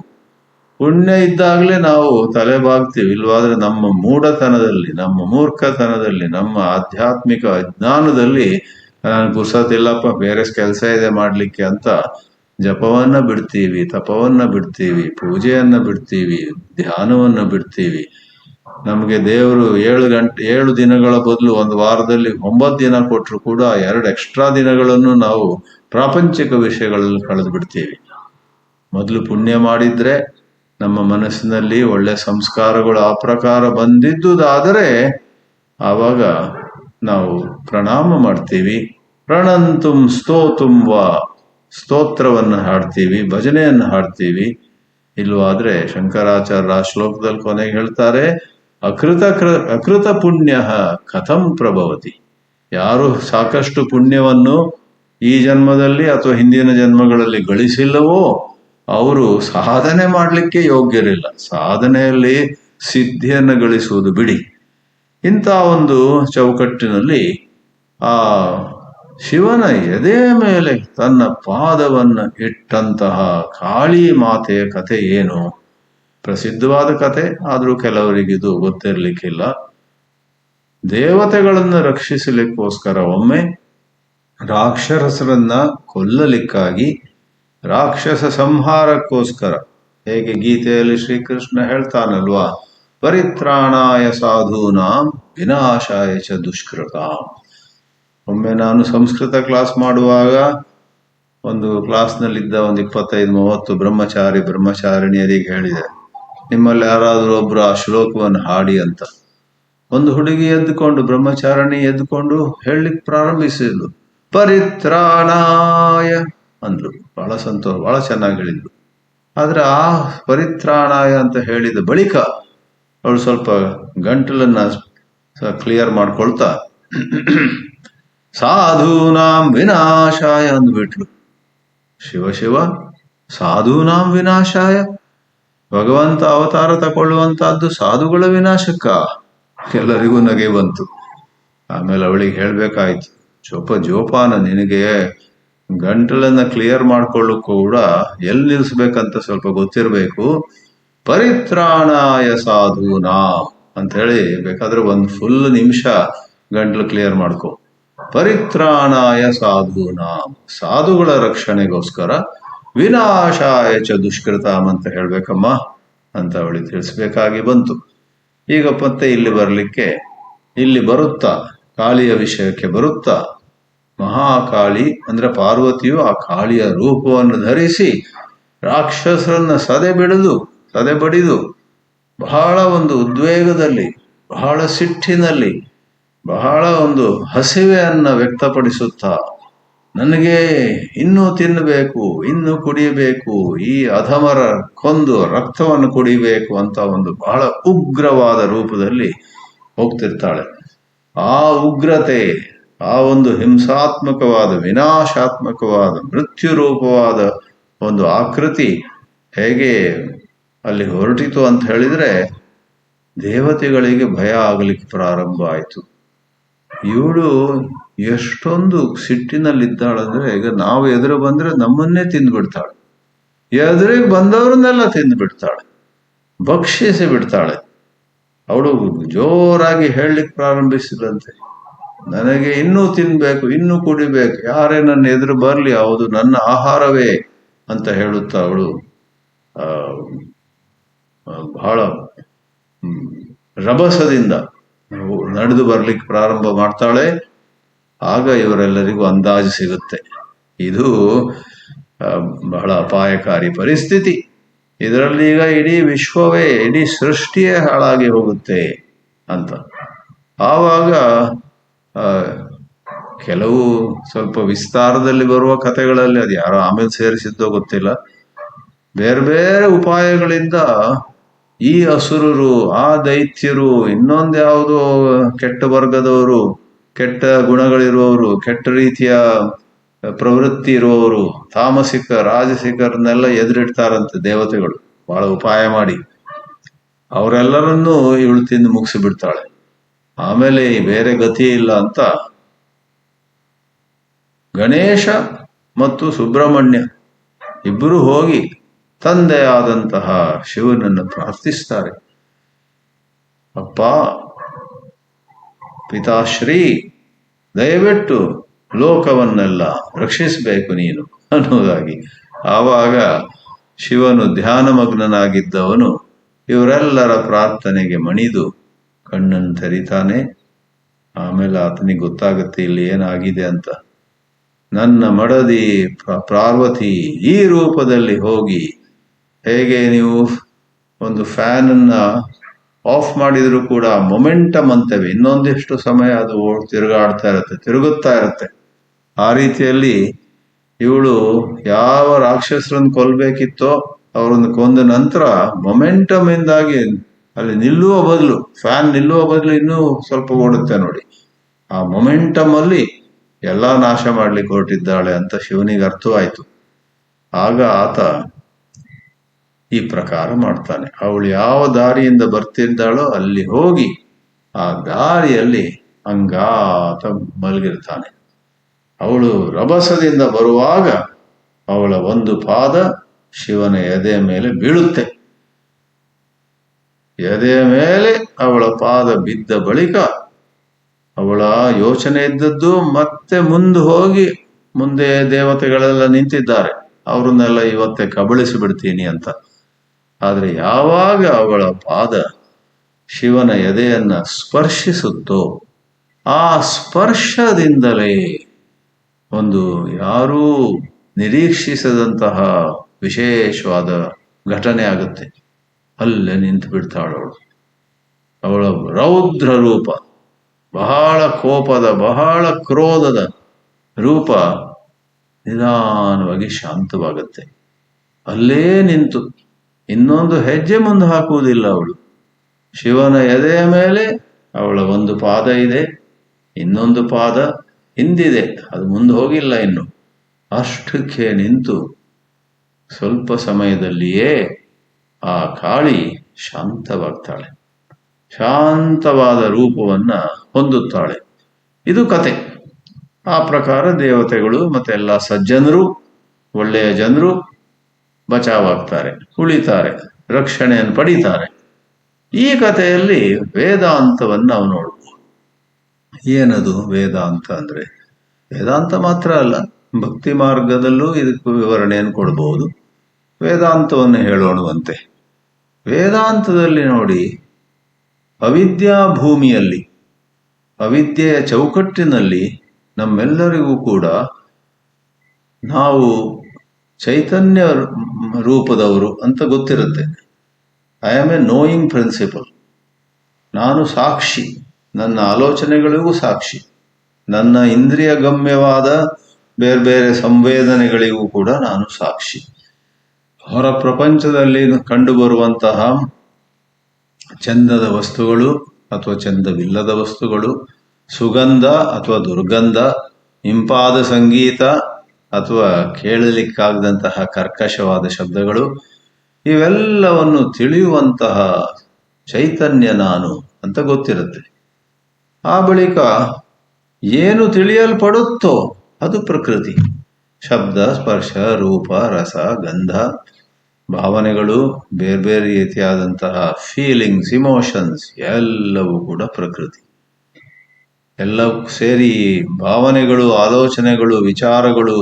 ಪುಣ್ಯ ಇದ್ದಾಗಲೇ ನಾವು ತಲೆ ಬಾಗ್ತೀವಿ. ಇಲ್ವಾದ್ರೆ ನಮ್ಮ ಮೂಢತನದಲ್ಲಿ, ನಮ್ಮ ಮೂರ್ಖತನದಲ್ಲಿ, ನಮ್ಮ ಆಧ್ಯಾತ್ಮಿಕ ಅಜ್ಞಾನದಲ್ಲಿ ನಾನು ಪುರ್ಸತ್ತಿಲ್ಲಪ್ಪ, ಬೇರೆ ಕೆಲಸ ಇದೆ ಮಾಡ್ಲಿಕ್ಕೆ ಅಂತ ಜಪವನ್ನ ಬಿಡ್ತೀವಿ, ತಪವನ್ನ ಬಿಡ್ತೀವಿ, ಪೂಜೆಯನ್ನ ಬಿಡ್ತೀವಿ, ಧ್ಯಾನವನ್ನ ಬಿಡ್ತೀವಿ. ನಮಗೆ ದೇವರು 7 ದಿನಗಳ ಬದಲು ಒಂದು ವಾರದಲ್ಲಿ 9 ದಿನ ಕೊಟ್ಟರು ಕೂಡ 2 ಎಕ್ಸ್ಟ್ರಾ ದಿನಗಳನ್ನು ನಾವು ಪ್ರಾಪಂಚಿಕ ವಿಷಯಗಳಲ್ಲಿ ಕಳೆದು ಬಿಡ್ತೀವಿ. ಮೊದಲು ಪುಣ್ಯ ಮಾಡಿದ್ರೆ ನಮ್ಮ ಮನಸ್ಸಿನಲ್ಲಿ ಒಳ್ಳೆ ಸಂಸ್ಕಾರಗಳು ಆ ಪ್ರಕಾರ ಬಂದಿದ್ದುದಾದರೆ ಆವಾಗ ನಾವು ಪ್ರಣಾಮ ಮಾಡ್ತೀವಿ. ಪ್ರಣಂತುಂ ಸ್ತೋತುಂ ವಾ, ಸ್ತೋತ್ರವನ್ನು ಹಾಡ್ತೀವಿ, ಭಜನೆಯನ್ನು ಹಾಡ್ತೀವಿ. ಇಲ್ವಾದ್ರೆ ಶಂಕರಾಚಾರ್ಯ ಆ ಶ್ಲೋಕದಲ್ಲಿ ಕೊನೆಗೆ ಹೇಳ್ತಾರೆ, ಅಕೃತ ಪುಣ್ಯ ಕಥಂ ಪ್ರಭವತಿ. ಯಾರು ಸಾಕಷ್ಟು ಪುಣ್ಯವನ್ನು ಈ ಜನ್ಮದಲ್ಲಿ ಅಥವಾ ಹಿಂದಿನ ಜನ್ಮಗಳಲ್ಲಿ ಗಳಿಸಿಲ್ಲವೋ ಅವರು ಸಾಧನೆ ಮಾಡಲಿಕ್ಕೆ ಯೋಗ್ಯರಿಲ್ಲ. ಸಾಧನೆಯಲ್ಲಿ ಸಿದ್ಧಿಯನ್ನು ಗಳಿಸುವುದು ಬಿಡಿ. ಇಂಥ ಒಂದು ಚೌಕಟ್ಟಿನಲ್ಲಿ ಆ ಶಿವನ ಎದೆ ಮೇಲೆ ತನ್ನ ಪಾದವನ್ನು ಇಟ್ಟಂತಹ ಕಾಳಿ ಮಾತೆಯ ಕಥೆ ಏನು? ಪ್ರಸಿದ್ಧವಾದ ಕಥೆ, ಆದರೂ ಕೆಲವರಿಗಿದು ಗೊತ್ತಿರಲಿಕ್ಕಿಲ್ಲ. ದೇವತೆಗಳನ್ನು ರಕ್ಷಿಸಲಿಕ್ಕೋಸ್ಕರ ಒಮ್ಮೆ ರಾಕ್ಷಸರನ್ನ ಕೊಲ್ಲಲಿಕ್ಕಾಗಿ, ರಾಕ್ಷಸ ಸಂಹಾರಕ್ಕೋಸ್ಕರ, ಹೇಗೆ ಗೀತೆಯಲ್ಲಿ ಶ್ರೀಕೃಷ್ಣ ಹೇಳ್ತಾನಲ್ವಾ, ಪರಿತ್ರಾಣಾಯ ಸಾಧೂನಾಂ ವಿನಾಶಾಯ ಚ ದುಷ್ಕೃತಾಂ. ಒಮ್ಮೆ ನಾನು ಸಂಸ್ಕೃತ ಕ್ಲಾಸ್ ಮಾಡುವಾಗ ಒಂದು ಕ್ಲಾಸ್ನಲ್ಲಿದ್ದ ಒಂದು 25-30 ಬ್ರಹ್ಮಚಾರಿಣಿಯರಿಗೆ ಹೇಳಿದೆ, ನಿಮ್ಮಲ್ಲಿ ಯಾರಾದರೂ ಒಬ್ರು ಆ ಶ್ಲೋಕವನ್ನು ಹಾಡಿ ಅಂತ. ಒಂದು ಹುಡುಗಿ ಎದ್ದುಕೊಂಡು, ಬ್ರಹ್ಮಚಾರಿಣಿ ಎದ್ದುಕೊಂಡು ಹೇಳಲಿಕ್ಕೆ ಪ್ರಾರಂಭಿಸಿದ್ಲು, ಪರಿತ್ರಾಣಾಯ ಅಂದ್ಲು. ಬಹಳ ಸಂತೋಷ, ಬಹಳ ಚೆನ್ನಾಗಿ ಹೇಳಿದ್ಲು. ಆದ್ರೆ ಆ ಪರಿತ್ರಾಣಾಯ ಅಂತ ಹೇಳಿದ ಬಳಿಕ ಅವಳು ಸ್ವಲ್ಪ ಗಂಟಲನ್ನ ಕ್ಲಿಯರ್ ಮಾಡ್ಕೊಳ್ತಾ ಸಾಧೂನಾಂ ವಿನಾಶಾಯ ಅಂದ್ಬಿಟ್ಲು. ಶಿವ ಶಿವ, ಸಾಧೂನಾಂ ವಿನಾಶಾಯ? ಭಗವಂತ ಅವತಾರ ತಗೊಳ್ಳುವಂತಹದ್ದು ಸಾಧುಗಳ ವಿನಾಶಕ್ಕ? ಎಲ್ಲರಿಗೂ ನಗೆ ಬಂತು. ಆಮೇಲೆ ಅವಳಿಗೆ ಹೇಳ್ಬೇಕಾಯ್ತು, ಜೋಪಾನ, ನಿನಗೆ ಗಂಟಲನ್ನ ಕ್ಲಿಯರ್ ಮಾಡ್ಕೊಳ್ಳೋಕ್ಕೂ ಕೂಡ ಎಲ್ಲಿ ನಿಲ್ಲಿಸ್ಬೇಕಂತ ಸ್ವಲ್ಪ ಗೊತ್ತಿರಬೇಕು. ಪರಿತ್ರಾಣಾಯ ಸಾಧೂನಾಂ ಅಂತ ಹೇಳಿ ಬೇಕಾದ್ರೆ ಒಂದು ಫುಲ್ ನಿಮಿಷ ಗಂಟಲು ಕ್ಲಿಯರ್ ಮಾಡ್ಕೊ. ಪರಿತ್ರಾಣಾಯ ಸಾಧೂನಾಂ, ಸಾಧುಗಳ ರಕ್ಷಣೆಗೋಸ್ಕರ, ವಿನಾಶಾಯ ಚ ದುಷ್ಕೃತಾಂ ಅಂತ ಹೇಳ್ಬೇಕಮ್ಮ ಅಂತ ಅವಳಿಗೆ ತಿಳಿಸ್ಬೇಕಾಗಿ ಬಂತು. ಈಗ ಮತ್ತೆ ಇಲ್ಲಿ ಬರುತ್ತಾ ಕಾಳಿಯ ವಿಷಯಕ್ಕೆ ಬರುತ್ತಾ, ಮಹಾಕಾಳಿ ಅಂದ್ರೆ ಪಾರ್ವತಿಯು ಆ ಕಾಳಿಯ ರೂಪವನ್ನು ಧರಿಸಿ ರಾಕ್ಷಸರನ್ನ ಸದೆ ಬಡಿದು ಬಹಳ ಒಂದು ಉದ್ವೇಗದಲ್ಲಿ, ಬಹಳ ಸಿಟ್ಟಿನಲ್ಲಿ, ಬಹಳ ಒಂದು ಹಸಿವೆಯನ್ನ ವ್ಯಕ್ತಪಡಿಸುತ್ತಾ, ನನಗೆ ಇನ್ನೂ ತಿನ್ನಬೇಕು, ಇನ್ನೂ ಕುಡಿಯಬೇಕು, ಈ ಅಧಮರ ಕೊಂದು ರಕ್ತವನ್ನು ಕುಡಿಬೇಕು ಅಂತ ಒಂದು ಬಹಳ ಉಗ್ರವಾದ ರೂಪದಲ್ಲಿ ಹೋಗ್ತಿರ್ತಾಳೆ. ಆ ಉಗ್ರತೆ, ಆ ಒಂದು ಹಿಂಸಾತ್ಮಕವಾದ, ವಿನಾಶಾತ್ಮಕವಾದ, ಮೃತ್ಯು ರೂಪವಾದ ಒಂದು ಆಕೃತಿ ಹೇಗೆ ಅಲ್ಲಿ ಹೊರಟಿತು ಅಂತ ಹೇಳಿದ್ರೆ ದೇವತೆಗಳಿಗೆ ಭಯ ಆಗಲಿಕ್ಕೆ ಪ್ರಾರಂಭ ಆಯಿತು. ಇವಳು ಎಷ್ಟೊಂದು ಸಿಟ್ಟಿನಲ್ಲಿದ್ದಾಳಂದ್ರೆ, ಈಗ ನಾವು ಎದುರು ಬಂದ್ರೆ ನಮ್ಮನ್ನೇ ತಿಂದ್ಬಿಡ್ತಾಳೆ, ಎದುರಿಗೆ ಬಂದವ್ರನ್ನೆಲ್ಲ ತಿಂದ್ಬಿಡ್ತಾಳೆ, ಭಕ್ಷಿಸಿ ಬಿಡ್ತಾಳೆ. ಅವಳು ಜೋರಾಗಿ ಹೇಳಲಿಕ್ಕೆ ಪ್ರಾರಂಭಿಸಿದಂತೆ, ನನಗೆ ಇನ್ನೂ ತಿನ್ಬೇಕು, ಇನ್ನೂ ಕುಡಿಬೇಕು, ಯಾರೇ ನನ್ನ ಎದುರು ಬರಲಿ, ಹೌದು ನನ್ನ ಆಹಾರವೇ ಅಂತ ಹೇಳುತ್ತಾ ಅವಳು ಬಹಳ ರಭಸದಿಂದ ನಡೆದು ಬರ್ಲಿಕ್ಕೆ ಪ್ರಾರಂಭ ಮಾಡ್ತಾಳೆ. ಆಗ ಇವರೆಲ್ಲರಿಗೂ ಅಂದಾಜು ಸಿಗುತ್ತೆ, ಇದು ಬಹಳ ಅಪಾಯಕಾರಿ ಪರಿಸ್ಥಿತಿ, ಇದರಲ್ಲಿ ಈಗ ಇಡೀ ವಿಶ್ವವೇ, ಇಡೀ ಸೃಷ್ಟಿಯೇ ಹಾಳಾಗಿ ಹೋಗುತ್ತೆ ಅಂತ. ಆವಾಗ ಕೆಲವು ಸ್ವಲ್ಪ ವಿಸ್ತಾರದಲ್ಲಿ ಬರುವ ಕಥೆಗಳಲ್ಲಿ, ಅದು ಯಾರೋ ಆಮೇಲೆ ಸೇರಿಸಿದ್ದೋ ಗೊತ್ತಿಲ್ಲ, ಬೇರೆ ಬೇರೆ ಉಪಾಯಗಳಿಂದ ಈ ಅಸುರರು, ಆ ದೈತ್ಯರು, ಇನ್ನೊಂದ್ಯಾವುದೋ ಕೆಟ್ಟ ವರ್ಗದವರು, ಕೆಟ್ಟ ಗುಣಗಳಿರುವವರು, ಕೆಟ್ಟ ರೀತಿಯ ಪ್ರವೃತ್ತಿ ಇರುವವರು, ತಾಮಸಿಕ ರಾಜಸಿಕರನ್ನೆಲ್ಲ ಎದುರಿಡ್ತಾರಂತೆ ದೇವತೆಗಳು ಬಹಳ ಉಪಾಯ ಮಾಡಿ. ಅವರೆಲ್ಲರನ್ನೂ ಇವಳು ತಿಂದು ಮುಗಿಸಿಬಿಡ್ತಾಳೆ. ಆಮೇಲೆ ಬೇರೆ ಗತಿ ಇಲ್ಲ ಅಂತ ಗಣೇಶ ಮತ್ತು ಸುಬ್ರಹ್ಮಣ್ಯ ಇಬ್ಬರು ಹೋಗಿ ತಂದೆಯಾದಂತಹ ಶಿವನನ್ನು ಪ್ರಾರ್ಥಿಸ್ತಾರೆ. ಅಪ್ಪ ಪಿತಾಶ್ರೀ, ದಯವಿಟ್ಟು ಲೋಕವನ್ನೆಲ್ಲ ರಕ್ಷಿಸಬೇಕು ನೀನು ಅನ್ನೋದಾಗಿ. ಆವಾಗ ಶಿವನು ಧ್ಯಾನಮಗ್ನನಾಗಿದ್ದವನು ಇವರೆಲ್ಲರ ಪ್ರಾರ್ಥನೆಗೆ ಮಣಿದು ಕಣ್ಣನ್ನು ತೆರಿತಾನೆ. ಆಮೇಲೆ ಆತನಿಗೆ ಗೊತ್ತಾಗುತ್ತೆ ಇಲ್ಲಿ ಏನಾಗಿದೆ ಅಂತ. ನನ್ನ ಮಡದಿ ಪಾರ್ವತಿ ಈ ರೂಪದಲ್ಲಿ ಹೋಗಿ, ಹೇಗೆ ನೀವು ಒಂದು ಫ್ಯಾನ್ ಅನ್ನ ಆಫ್ ಮಾಡಿದ್ರು ಕೂಡ ಮೊಮೆಂಟಮ್ ಅಂತೇವೆ, ಇನ್ನೊಂದಿಷ್ಟು ಸಮಯ ಅದು ತಿರುಗುತ್ತಾ ಇರುತ್ತೆ, ಆ ರೀತಿಯಲ್ಲಿ ಇವಳು ಯಾವ ರಾಕ್ಷಸರನ್ನು ಕೊಲ್ಬೇಕಿತ್ತೋ ಅವರನ್ನು ಕೊಂದ ನಂತರ ಮೊಮೆಂಟಮ್ ಇಂದಾಗಿ ಅಲ್ಲಿ ನಿಲ್ಲುವ ಬದಲು, ಫ್ಯಾನ್ ನಿಲ್ಲುವ ಬದಲು ಇನ್ನೂ ಸ್ವಲ್ಪ ಓಡುತ್ತೆ ನೋಡಿ, ಆ ಮೊಮೆಂಟಮ್ ಅಲ್ಲಿ ಎಲ್ಲಾ ನಾಶ ಮಾಡ್ಲಿಕ್ಕೆ ಹೊರಟಿದ್ದಾಳೆ ಅಂತ ಶಿವನಿಗೆ ಅರ್ಥವಾಯ್ತು. ಆಗ ಆತ ಈ ಪ್ರಕಾರ ಮಾಡ್ತಾನೆ. ಅವಳು ಯಾವ ದಾರಿಯಿಂದ ಬರ್ತಿದ್ದಾಳೋ ಅಲ್ಲಿ ಹೋಗಿ ಆ ದಾರಿಯಲ್ಲಿ ಅಂಗಾತ ಮಲಗಿರ್ತಾನೆ. ಅವಳು ರಭಸದಿಂದ ಬರುವಾಗ ಅವಳ ಒಂದು ಪಾದ ಶಿವನ ಎದೆಯ ಮೇಲೆ ಬೀಳುತ್ತೆ. ಎದೆಯ ಮೇಲೆ ಅವಳ ಪಾದ ಬಿದ್ದ ಬಳಿಕ ಅವಳ ಯೋಚನೆ ಇದ್ದದ್ದು ಮತ್ತೆ ಮುಂದೆ ಹೋಗಿ, ಮುಂದೆ ದೇವತೆಗಳೆಲ್ಲ ನಿಂತಿದ್ದಾರೆ, ಅವ್ರನ್ನೆಲ್ಲ ಇವತ್ತೇ ಕಬಳಿಸಿ ಬಿಡ್ತೀನಿ ಅಂತ. ಆದ್ರೆ ಯಾವಾಗ ಅವಳ ಪಾದ ಶಿವನ ಎದೆಯನ್ನ ಸ್ಪರ್ಶಿಸುತ್ತೋ ಆ ಸ್ಪರ್ಶದಿಂದಲೇ ಒಂದು ಯಾರೂ ನಿರೀಕ್ಷಿಸದಂತಹ ವಿಶೇಷವಾದ ಘಟನೆ ಆಗುತ್ತೆ. ಅಲ್ಲೇ ನಿಂತು ಬಿಡ್ತಾಳವಳು. ಅವಳ ರೌದ್ರ ರೂಪ, ಬಹಳ ಕೋಪದ, ಬಹಳ ಕ್ರೋಧದ ರೂಪ ನಿಧಾನವಾಗಿ ಶಾಂತವಾಗುತ್ತೆ. ಅಲ್ಲೇ ನಿಂತು ಇನ್ನೊಂದು ಹೆಜ್ಜೆ ಮುಂದೆ ಹಾಕುವುದಿಲ್ಲ ಅವಳು. ಶಿವನ ಎದೆಯ ಮೇಲೆ ಅವಳ ಒಂದು ಪಾದ ಇದೆ, ಇನ್ನೊಂದು ಪಾದ ಹಿಂದಿದೆ, ಅದು ಮುಂದೆ ಹೋಗಿಲ್ಲ ಇನ್ನು. ಅಷ್ಟಕ್ಕೆ ನಿಂತು ಸ್ವಲ್ಪ ಸಮಯದಲ್ಲಿಯೇ ಆ ಕಾಳಿ ಶಾಂತವಾಗ್ತಾಳೆ, ಶಾಂತವಾದ ರೂಪವನ್ನ ಹೊಂದುತ್ತಾಳೆ. ಇದು ಕತೆ. ಆ ಪ್ರಕಾರ ದೇವತೆಗಳು ಮತ್ತೆ ಎಲ್ಲ ಸಜ್ಜನರು, ಒಳ್ಳೆಯ ಜನರು ಬಚಾವಾಗ್ತಾರೆ, ಉಳಿತಾರೆ, ರಕ್ಷಣೆಯನ್ನು ಪಡೀತಾರೆ. ಈ ಕಥೆಯಲ್ಲಿ ವೇದಾಂತವನ್ನು ನಾವು ನೋಡ್ಬೋದು. ಏನದು ವೇದಾಂತ ಅಂದ್ರೆ? ವೇದಾಂತ ಮಾತ್ರ ಅಲ್ಲ, ಭಕ್ತಿ ಮಾರ್ಗದಲ್ಲೂ ಇದಕ್ಕೂ ವಿವರಣೆಯನ್ನು ಕೊಡಬಹುದು. ವೇದಾಂತವನ್ನು ಹೇಳೋಣವಂತೆ. ವೇದಾಂತದಲ್ಲಿ ನೋಡಿ, ಅವಿದ್ಯಾ ಭೂಮಿಯಲ್ಲಿ, ಅವಿದ್ಯೆಯ ಚೌಕಟ್ಟಿನಲ್ಲಿ ನಮ್ಮೆಲ್ಲರಿಗೂ ಕೂಡ ನಾವು ಚೈತನ್ಯ ರೂಪದವರು ಅಂತ ಗೊತ್ತಿರುತ್ತೆ. I am a knowing principle. ನಾನು ಸಾಕ್ಷಿ, ನನ್ನ ಆಲೋಚನೆಗಳಿಗೂ ಸಾಕ್ಷಿ, ನನ್ನ ಇಂದ್ರಿಯ ಗಮ್ಯವಾದ ಬೇರೆ ಬೇರೆ ಸಂವೇದನೆಗಳಿಗೂ ಕೂಡ ನಾನು ಸಾಕ್ಷಿ. ಹೊರ ಪ್ರಪಂಚದಲ್ಲಿ ಕಂಡುಬರುವಂತಹ ಚಂದದ ವಸ್ತುಗಳು ಅಥವಾ ಚಂದವಿಲ್ಲದ ವಸ್ತುಗಳು, ಸುಗಂಧ ಅಥವಾ ದುರ್ಗಂಧ, ಇಂಪಾದ ಸಂಗೀತ ಅಥವಾ ಕೇಳಲಿಕ್ಕಾಗದಂತಹ ಕರ್ಕಶವಾದ ಶಬ್ದಗಳು, ಇವೆಲ್ಲವನ್ನು ತಿಳಿಯುವಂತಹ ಚೈತನ್ಯ ನಾನು ಅಂತ ಗೊತ್ತಿರುತ್ತೆ. ಆ ಬಳಿಕ ಏನು ತಿಳಿಯಲ್ಪಡುತ್ತೋ ಅದು ಪ್ರಕೃತಿ. ಶಬ್ದ, ಸ್ಪರ್ಶ, ರೂಪ, ರಸ, ಗಂಧ, ಭಾವನೆಗಳು, ಬೇರೆ ಬೇರೆ ರೀತಿಯಾದಂತಹ ಫೀಲಿಂಗ್ಸ್, ಇಮೋಷನ್ಸ್ ಎಲ್ಲವೂ ಕೂಡ ಪ್ರಕೃತಿ. ಎಲ್ಲವೂ ಸೇರಿ ಭಾವನೆಗಳು, ಆಲೋಚನೆಗಳು, ವಿಚಾರಗಳು,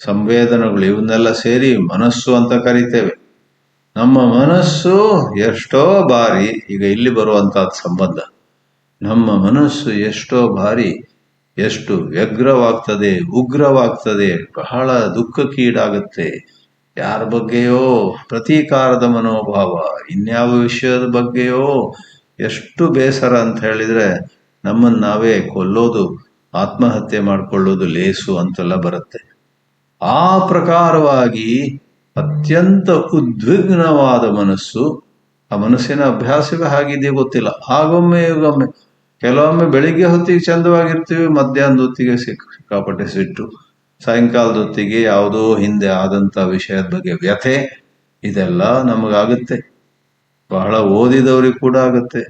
ಸಂವೇದನೆಗಳು, ಇವನ್ನೆಲ್ಲ ಸೇರಿ ಮನಸ್ಸು ಅಂತ ಕರಿತೇವೆ. ನಮ್ಮ ಮನಸ್ಸು ಎಷ್ಟೋ ಬಾರಿ, ಈಗ ಇಲ್ಲಿ ಬರುವಂತಹ ಸಂಬಂಧ, ನಮ್ಮ ಮನಸ್ಸು ಎಷ್ಟೋ ಬಾರಿ ಎಷ್ಟು ವ್ಯಗ್ರವಾಗ್ತದೆ, ಉಗ್ರವಾಗ್ತದೆ, ಬಹಳ ದುಃಖಕ್ಕೀಡಾಗುತ್ತೆ. ಯಾರ ಬಗ್ಗೆಯೋ ಪ್ರತೀಕಾರದ ಮನೋಭಾವ, ಇನ್ಯಾವ ವಿಷಯದ ಬಗ್ಗೆಯೋ ಎಷ್ಟು ಬೇಸರ ಅಂತ ಹೇಳಿದ್ರೆ ನಮ್ಮನ್ನು ನಾವೇ ಕೊಲ್ಲೋದು, ಆತ್ಮಹತ್ಯೆ ಮಾಡಿಕೊಳ್ಳೋದು ಲೇಸು ಅಂತೆಲ್ಲ ಬರುತ್ತೆ. ಆ ಪ್ರಕಾರವಾಗಿ ಅತ್ಯಂತ ಉದ್ವಿಗ್ನವಾದ ಮನಸ್ಸು, ಆ ಮನಸ್ಸಿನ ಅಭ್ಯಾಸವೇ ಹಾಗಿದೆಯೇ ಗೊತ್ತಿಲ್ಲ. ಆಗೊಮ್ಮೆ ಈಗೊಮ್ಮೆ, ಕೆಲವೊಮ್ಮೆ ಬೆಳಿಗ್ಗೆ ಹೊತ್ತಿಗೆ ಚಂದವಾಗಿರ್ತೀವಿ, ಮಧ್ಯಾಹ್ನದ ಹೊತ್ತಿಗೆ ಸಿಕ್ಕಾಪಟ್ಟೆ ಸಿಟ್ಟು, ಸಾಯಂಕಾಲದ ಹೊತ್ತಿಗೆ ಯಾವುದೋ ಹಿಂದೆ ಆದಂಥ ವಿಷಯದ ಬಗ್ಗೆ ವ್ಯಥೆ, ಇದೆಲ್ಲ ನಮಗಾಗುತ್ತೆ. ಬಹಳ ಓದಿದವ್ರಿಗೂ ಕೂಡ ಆಗುತ್ತೆ,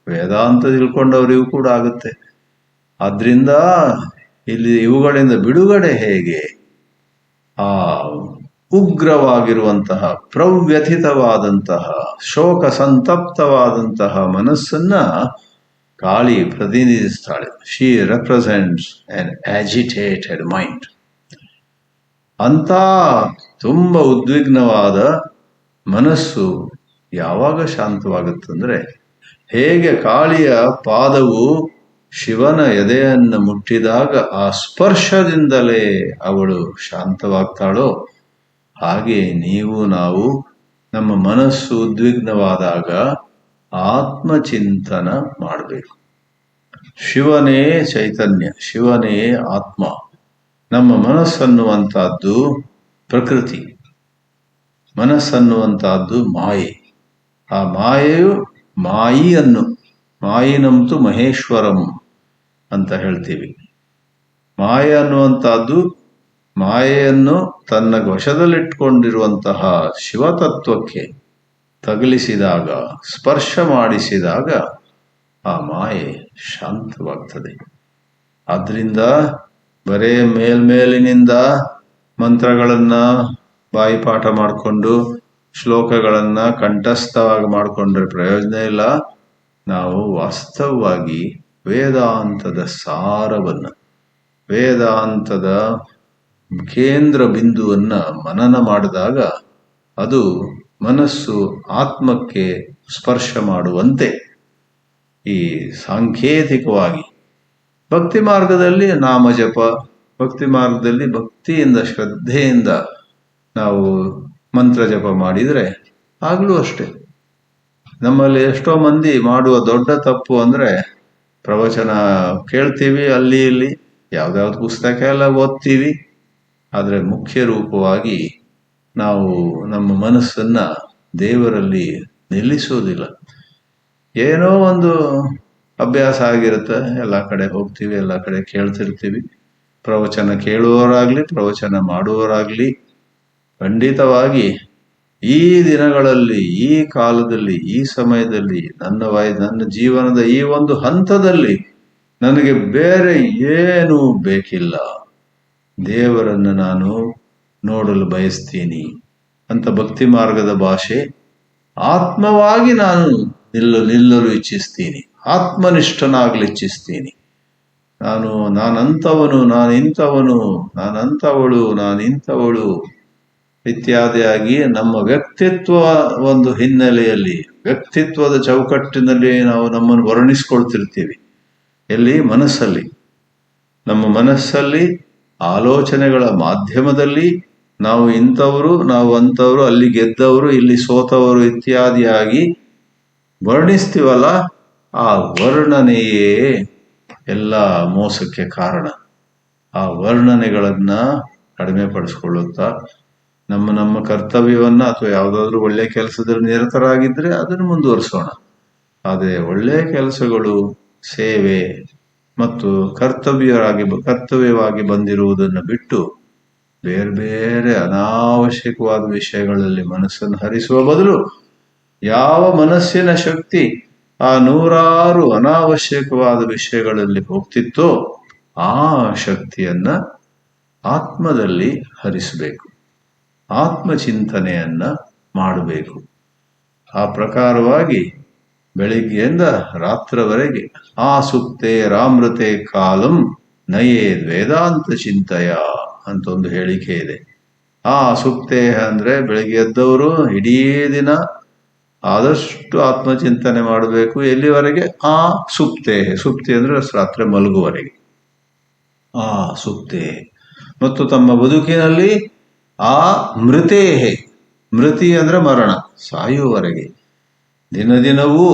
ವೇದಾಂತ ತಿಳ್ಕೊಂಡವರಿಗೂ ಕೂಡ ಆಗುತ್ತೆ. ಆದ್ರಿಂದ ಇಲ್ಲಿ ಇವುಗಳಿಂದ ಬಿಡುಗಡೆ ಹೇಗೆ? ಆ ಉಗ್ರವಾಗಿರುವಂತಹ, ಪ್ರವ್ಯಥಿತವಾದಂತಹ, ಶೋಕ ಸಂತಪ್ತವಾದಂತಹ ಮನಸ್ಸನ್ನ ಕಾಳಿ ಪ್ರತಿನಿಧಿಸ್ತಾಳೆ. She represents an agitated mind. ಅಂತ ತುಂಬ ಉದ್ವಿಗ್ನವಾದ ಮನಸ್ಸು ಯಾವಾಗ ಶಾಂತವಾಗುತ್ತಂದ್ರೆ, ಹೇಗೆ ಕಾಳಿಯ ಪಾದವು ಶಿವನ ಎದೆಯನ್ನು ಮುಟ್ಟಿದಾಗ ಆ ಸ್ಪರ್ಶದಿಂದಲೇ ಅವಳು ಶಾಂತವಾಗ್ತಾಳೋ, ಹಾಗೆ ನೀವು ನಾವು ನಮ್ಮ ಮನಸ್ಸು ಉದ್ವಿಗ್ನವಾದಾಗ ಆತ್ಮಚಿಂತನ ಮಾಡಬೇಕು. ಶಿವನೇ ಚೈತನ್ಯ, ಶಿವನೇ ಆತ್ಮ. ನಮ್ಮ ಮನಸ್ಸನ್ನುವಂತಹದ್ದು ಪ್ರಕೃತಿ, ಮನಸ್ಸನ್ನುವಂತಹದ್ದು ಮಾಯೆ. ಆ ಮಾಯೆಯು ಮಾಯಿನಂತು ಮಹೇಶ್ವರಂ ಅಂತ ಹೇಳ್ತೀವಿ. ಮಾಯೆ ಅನ್ನುವಂತಹದ್ದು ಮಾಯೆಯನ್ನು ತನ್ನ ವಶದಲ್ಲಿಟ್ಕೊಂಡಿರುವಂತಹ ಶಿವತತ್ವಕ್ಕೆ ತಗುಲಿಸಿದಾಗ, ಸ್ಪರ್ಶ ಮಾಡಿಸಿದಾಗ ಆ ಮಾಯೆ ಶಾಂತವಾಗ್ತದೆ. ಆದ್ರಿಂದ ಬರೇ ಮೇಲ್ಮೇಲಿನಿಂದ ಮಂತ್ರಗಳನ್ನ ಬಾಯಿಪಾಠ ಮಾಡಿಕೊಂಡು ಶ್ಲೋಕಗಳನ್ನ ಕಂಠಸ್ಥವಾಗಿ ಮಾಡಿಕೊಂಡ್ರೆ ಪ್ರಯೋಜನ ಇಲ್ಲ. ನಾವು ವಾಸ್ತವವಾಗಿ ವೇದಾಂತದ ಸಾರವನ್ನ, ವೇದಾಂತದ ಕೇಂದ್ರ ಬಿಂದುವನ್ನ ಮನನ ಮಾಡಿದಾಗ ಅದು ಮನಸ್ಸು ಆತ್ಮಕ್ಕೆ ಸ್ಪರ್ಶ ಮಾಡುವಂತೆ ಈ ಸಾಂಕೇತಿಕವಾಗಿ ಭಕ್ತಿ ಮಾರ್ಗದಲ್ಲಿ ನಾಮಜಪ, ಭಕ್ತಿ ಮಾರ್ಗದಲ್ಲಿ ಭಕ್ತಿಯಿಂದ ಶ್ರದ್ಧೆಯಿಂದ ನಾವು ಮಂತ್ರ ಜಪ ಮಾಡಿದರೆ ಆಗ್ಲೂ ಅಷ್ಟೆ. ನಮ್ಮಲ್ಲಿ ಎಷ್ಟೋ ಮಂದಿ ಮಾಡುವ ದೊಡ್ಡ ತಪ್ಪು ಅಂದ್ರೆ ಪ್ರವಚನ ಕೇಳ್ತೀವಿ, ಅಲ್ಲಿ ಇಲ್ಲಿ ಯಾವ್ದಾವ್ದು ಪುಸ್ತಕ ಎಲ್ಲ ಓದ್ತೀವಿ, ಆದರೆ ಮುಖ್ಯ ರೂಪವಾಗಿ ನಾವು ನಮ್ಮ ಮನಸ್ಸನ್ನ ದೇವರಲ್ಲಿ ನಿಲ್ಲಿಸೋದಿಲ್ಲ. ಏನೋ ಒಂದು ಅಭ್ಯಾಸ ಆಗಿರುತ್ತೆ, ಎಲ್ಲ ಕಡೆ ಹೋಗ್ತೀವಿ, ಎಲ್ಲ ಕಡೆ ಕೇಳ್ತಿರ್ತೀವಿ. ಪ್ರವಚನ ಕೇಳುವವರಾಗ್ಲಿ ಪ್ರವಚನ ಮಾಡುವವರಾಗ್ಲಿ ಖಂಡಿತವಾಗಿ ಈ ದಿನಗಳಲ್ಲಿ, ಈ ಕಾಲದಲ್ಲಿ, ಈ ಸಮಯದಲ್ಲಿ, ನನ್ನ ಜೀವನದ ಈ ಒಂದು ಹಂತದಲ್ಲಿ ನನಗೆ ಬೇರೆ ಏನೂ ಬೇಕಿಲ್ಲ, ದೇವರನ್ನು ನಾನು ನೋಡಲು ಬಯಸ್ತೀನಿ ಅಂತ ಭಕ್ತಿ ಮಾರ್ಗದ ಭಾಷೆ. ಆತ್ಮವಾಗಿ ನಾನು ನಿಲ್ಲಲು ಇಚ್ಛಿಸ್ತೀನಿ, ಆತ್ಮನಿಷ್ಠನಾಗ್ಲಿ ಇಚ್ಛಿಸ್ತೀನಿ. ನಾನಂಥವನು, ನಾನಿಂಥವನು, ನಾನಂಥವಳು, ನಾನಿಂಥವಳು ಇತ್ಯಾದಿಯಾಗಿ ನಮ್ಮ ವ್ಯಕ್ತಿತ್ವ ಒಂದು ಹಿನ್ನೆಲೆಯಲ್ಲಿ, ವ್ಯಕ್ತಿತ್ವದ ಚೌಕಟ್ಟಿನಲ್ಲಿ ನಾವು ನಮ್ಮನ್ನು ವರ್ಣಿಸ್ಕೊಳ್ತಿರ್ತೀವಿ. ಎಲ್ಲಿ? ಮನಸ್ಸಲ್ಲಿ. ನಮ್ಮ ಮನಸ್ಸಲ್ಲಿ ಆಲೋಚನೆಗಳ ಮಾಧ್ಯಮದಲ್ಲಿ ನಾವು ಇಂಥವರು, ನಾವು ಅಂಥವರು, ಅಲ್ಲಿ ಗೆದ್ದವರು, ಇಲ್ಲಿ ಸೋತವರು ಇತ್ಯಾದಿಯಾಗಿ ವರ್ಣಿಸ್ತೀವಲ್ಲ, ಆ ವರ್ಣನೆಯೇ ಎಲ್ಲ ಮೋಸಕ್ಕೆ ಕಾರಣ. ಆ ವರ್ಣನೆಗಳನ್ನ ಕಡಿಮೆ ಪಡಿಸ್ಕೊಳ್ಳುತ್ತಾ ನಮ್ಮ ಕರ್ತವ್ಯವನ್ನ ಅಥವಾ ಯಾವುದಾದ್ರೂ ಒಳ್ಳೆ ಕೆಲಸದಲ್ಲಿ ನಿರತರಾಗಿದ್ರೆ ಅದನ್ನು ಮುಂದುವರಿಸೋಣ. ಆದರೆ ಒಳ್ಳೆ ಕೆಲಸಗಳು, ಸೇವೆ ಮತ್ತು ಕರ್ತವ್ಯವಾಗಿ ಬಂದಿರುವುದನ್ನು ಬಿಟ್ಟು ಬೇರೆ ಬೇರೆ ಅನಾವಶ್ಯಕವಾದ ವಿಷಯಗಳಲ್ಲಿ ಮನಸ್ಸನ್ನು ಹರಿಸುವ ಬದಲು ಯಾವ ಮನಸ್ಸಿನ ಶಕ್ತಿ ಆ ನೂರಾರು ಅನಾವಶ್ಯಕವಾದ ವಿಷಯಗಳಲ್ಲಿ ಹೋಗ್ತಿತ್ತೋ ಆ ಶಕ್ತಿಯನ್ನ ಆತ್ಮದಲ್ಲಿ ಹರಿಸಬೇಕು, ಆತ್ಮಚಿಂತನೆಯನ್ನ ಮಾಡಬೇಕು. ಆ ಪ್ರಕಾರವಾಗಿ ಬೆಳಿಗ್ಗೆಯಿಂದ ರಾತ್ರವರೆಗೆ ಆ ಸುಪ್ತೆ ರಾಮೃತೆ ಕಾಲಂ ನಯೇ ವೇದಾಂತ ಚಿಂತಯ ಅಂತ ಒಂದು ಹೇಳಿಕೆ ಇದೆ. ಆ ಸುಪ್ತೆ ಅಂದ್ರೆ ಬೆಳಿಗ್ಗೆ ಎದ್ದವರು ಇಡೀ ದಿನ ಆದಷ್ಟು ಆತ್ಮಚಿಂತನೆ ಮಾಡಬೇಕು. ಎಲ್ಲಿವರೆಗೆ? ಆ ಸುಪ್ತೆ. ಸುಪ್ತಿ ಅಂದ್ರೆ ರಾತ್ರಿ ಮಲಗುವವರೆಗೆ ಆ ಸುಪ್ತೆ. ಮತ್ತು ತಮ್ಮ ಬದುಕಿನಲ್ಲಿ ಆ ಮೃತೇಹೆ, ಮೃತಿ ಅಂದ್ರೆ ಮರಣ, ಸಾಯುವವರೆಗೆ, ದಿನವೂ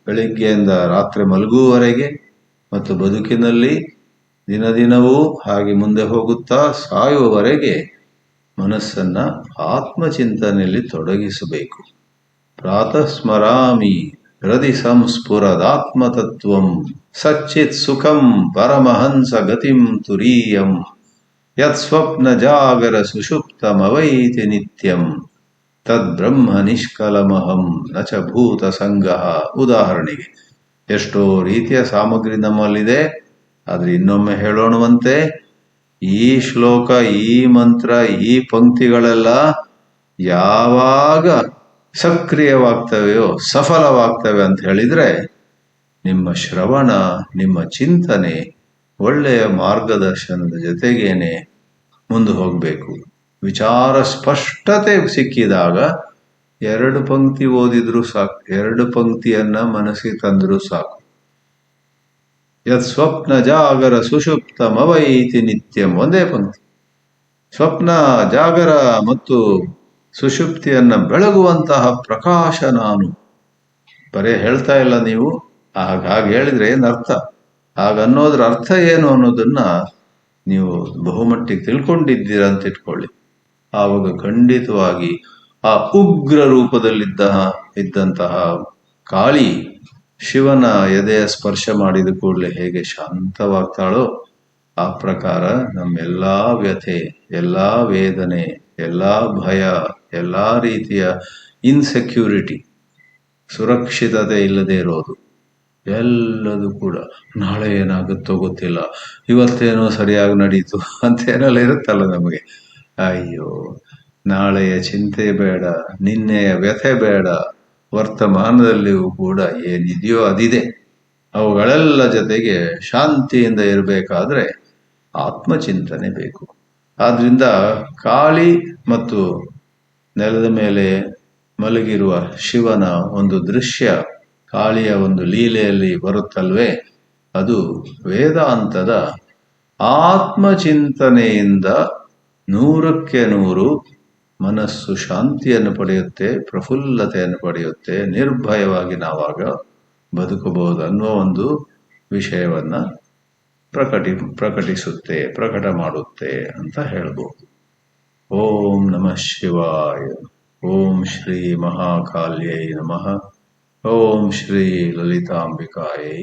ಬೆಳಿಗ್ಗೆಯಿಂದ ರಾತ್ರಿ ಮಲಗುವವರೆಗೆ ಮತ್ತು ಬದುಕಿನಲ್ಲಿ ದಿನವೂ ಹಾಗೆ ಮುಂದೆ ಹೋಗುತ್ತಾ ಸಾಯುವವರೆಗೆ ಮನಸ್ಸನ್ನ ಆತ್ಮಚಿಂತನೆಯಲ್ಲಿ ತೊಡಗಿಸಬೇಕು. ಪ್ರಾತಃ ಸ್ಮರಾಮಿ ಹೃದಯ ಸಂಸ್ಫುರದಾತ್ಮತತ್ವಂ ಸಚ್ಚಿತ್ ಸುಖಂ ಪರಮಹಂಸ ಗತಿಂ ತುರೀಯಂ ಯತ್ ಸ್ವಪ್ನ ಜಾಗರ ಸುಷುಪ್ತಮವೈತಿ ನಿತ್ಯಂ ತದ್ ಬ್ರಹ್ಮ ನಿಷ್ಕಲಮಹಂ ನಚ ಭೂತ ಸಂಗಃ. ಉದಾಹರಣೆಗೆ ಎಷ್ಟೋ ರೀತಿಯ ಸಾಮಗ್ರಿ ನಮ್ಮಲ್ಲಿದೆ, ಆದ್ರೆ ಇನ್ನೊಮ್ಮೆ ಹೇಳೋಣವಂತೆ, ಈ ಶ್ಲೋಕ, ಈ ಮಂತ್ರ, ಈ ಪಂಕ್ತಿಗಳೆಲ್ಲ ಯಾವಾಗ ಸಕ್ರಿಯವಾಗ್ತವೆಯೋ, ಸಫಲವಾಗ್ತವೆ ಅಂತ ಹೇಳಿದ್ರೆ ನಿಮ್ಮ ಶ್ರವಣ, ನಿಮ್ಮ ಚಿಂತನೆ ಒಳ್ಳೆಯ ಮಾರ್ಗದರ್ಶನದ ಜೊತೆಗೇನೆ ಮುಂದೆ ಹೋಗ್ಬೇಕು. ವಿಚಾರ ಸ್ಪಷ್ಟತೆ ಸಿಕ್ಕಿದಾಗ 2 ಪಂಕ್ತಿ ಓದಿದ್ರು ಸಾಕು, 2 ಪಂಕ್ತಿಯನ್ನ ಮನಸ್ಸಿಗೆ ತಂದರೂ ಸಾಕು. ಯತ್ ಸ್ವಪ್ನ ಜಾಗರ ಸುಷುಪ್ತಮವೈತಿ ನಿತ್ಯಂ, ಒಂದೇ ಪಂಕ್ತಿ. ಸ್ವಪ್ನ, ಜಾಗರ ಮತ್ತು ಸುಷುಪ್ತಿಯನ್ನ ಬೆಳಗುವಂತಹ ಪ್ರಕಾಶ ನಾನು. ಬರೇ ಹೇಳ್ತಾ ಇಲ್ಲ ನೀವು, ಹಾಗೆ ಹೇಳಿದ್ರೆ ಏನರ್ಥ, ಹಾಗನ್ನೋದ್ರ ಅರ್ಥ ಏನು ಅನ್ನೋದನ್ನ ನೀವು ಬಹುಮಟ್ಟಿಗೆ ತಿಳ್ಕೊಂಡಿದ್ದೀರಾ ಅಂತ ಇಟ್ಕೊಳ್ಳಿ. ಆವಾಗ ಖಂಡಿತವಾಗಿ ಆ ಉಗ್ರ ಇದ್ದಂತಹ ಕಾಳಿ ಶಿವನ ಎದೆಯ ಸ್ಪರ್ಶ ಮಾಡಿದ ಕೂಡಲೇ ಹೇಗೆ ಶಾಂತವಾಗ್ತಾಳೋ ಆ ಪ್ರಕಾರ ನಮ್ಮೆಲ್ಲಾ ವ್ಯಥೆ, ಎಲ್ಲಾ ವೇದನೆ, ಎಲ್ಲಾ ಭಯ, ಎಲ್ಲಾ ರೀತಿಯ ಇನ್ಸೆಕ್ಯೂರಿಟಿ, ಸುರಕ್ಷಿತತೆ ಇಲ್ಲದೆ ಇರೋದು ಎಲ್ಲದೂ ಕೂಡ ನಾಳೆ ಏನಾಗುತ್ತೋ ಗೊತ್ತಿಲ್ಲ, ಇವತ್ತೇನೋ ಸರಿಯಾಗಿ ನಡೀತು ಅಂತೇನೆಲ್ಲ ಇರುತ್ತಲ್ಲ ನಮಗೆ. ಅಯ್ಯೋ, ನಾಳೆಯ ಚಿಂತೆ ಬೇಡ, ನಿನ್ನೆಯ ವ್ಯಥೆ ಬೇಡ, ವರ್ತಮಾನದಲ್ಲಿಯೂ ಕೂಡ ಏನಿದೆಯೋ ಅದಿದೆ. ಅವುಗಳೆಲ್ಲ ಜೊತೆಗೆ ಶಾಂತಿಯಿಂದ ಇರಬೇಕಾದ್ರೆ ಆತ್ಮಚಿಂತನೆ ಬೇಕು. ಆದ್ರಿಂದ ಕಾಳಿ ಮತ್ತು ನೆಲದ ಮೇಲೆ ಮಲಗಿರುವ ಶಿವನ ಒಂದು ದೃಶ್ಯ ಕಾಳಿಯ ಒಂದು ಲೀಲೆಯಲ್ಲಿ ಬರುತ್ತಲ್ವೇ, ಅದು ವೇದಾಂತದ ಆತ್ಮಚಿಂತನೆಯಿಂದ 100ಕ್ಕೆ 100 ಮನಸ್ಸು ಶಾಂತಿಯನ್ನು ಪಡೆಯುತ್ತೆ, ಪ್ರಫುಲ್ಲತೆಯನ್ನು ಪಡೆಯುತ್ತೆ, ನಿರ್ಭಯವಾಗಿ ನಾವಾಗ ಬದುಕಬಹುದು ಅನ್ನೋ ಒಂದು ವಿಷಯವನ್ನ ಪ್ರಕಟಿಸುತ್ತೆ, ಪ್ರಕಟ ಮಾಡುತ್ತೆ ಅಂತ ಹೇಳ್ಬೋದು. ಓಂ ನಮಃ ಶಿವಾಯ. ಓಂ ಶ್ರೀ ಮಹಾಕಾಲ್ಯೈ ನಮಃ. ಓಂ ಶ್ರೀ ಲಲಿತಾಂಬಿಕಾಯೈ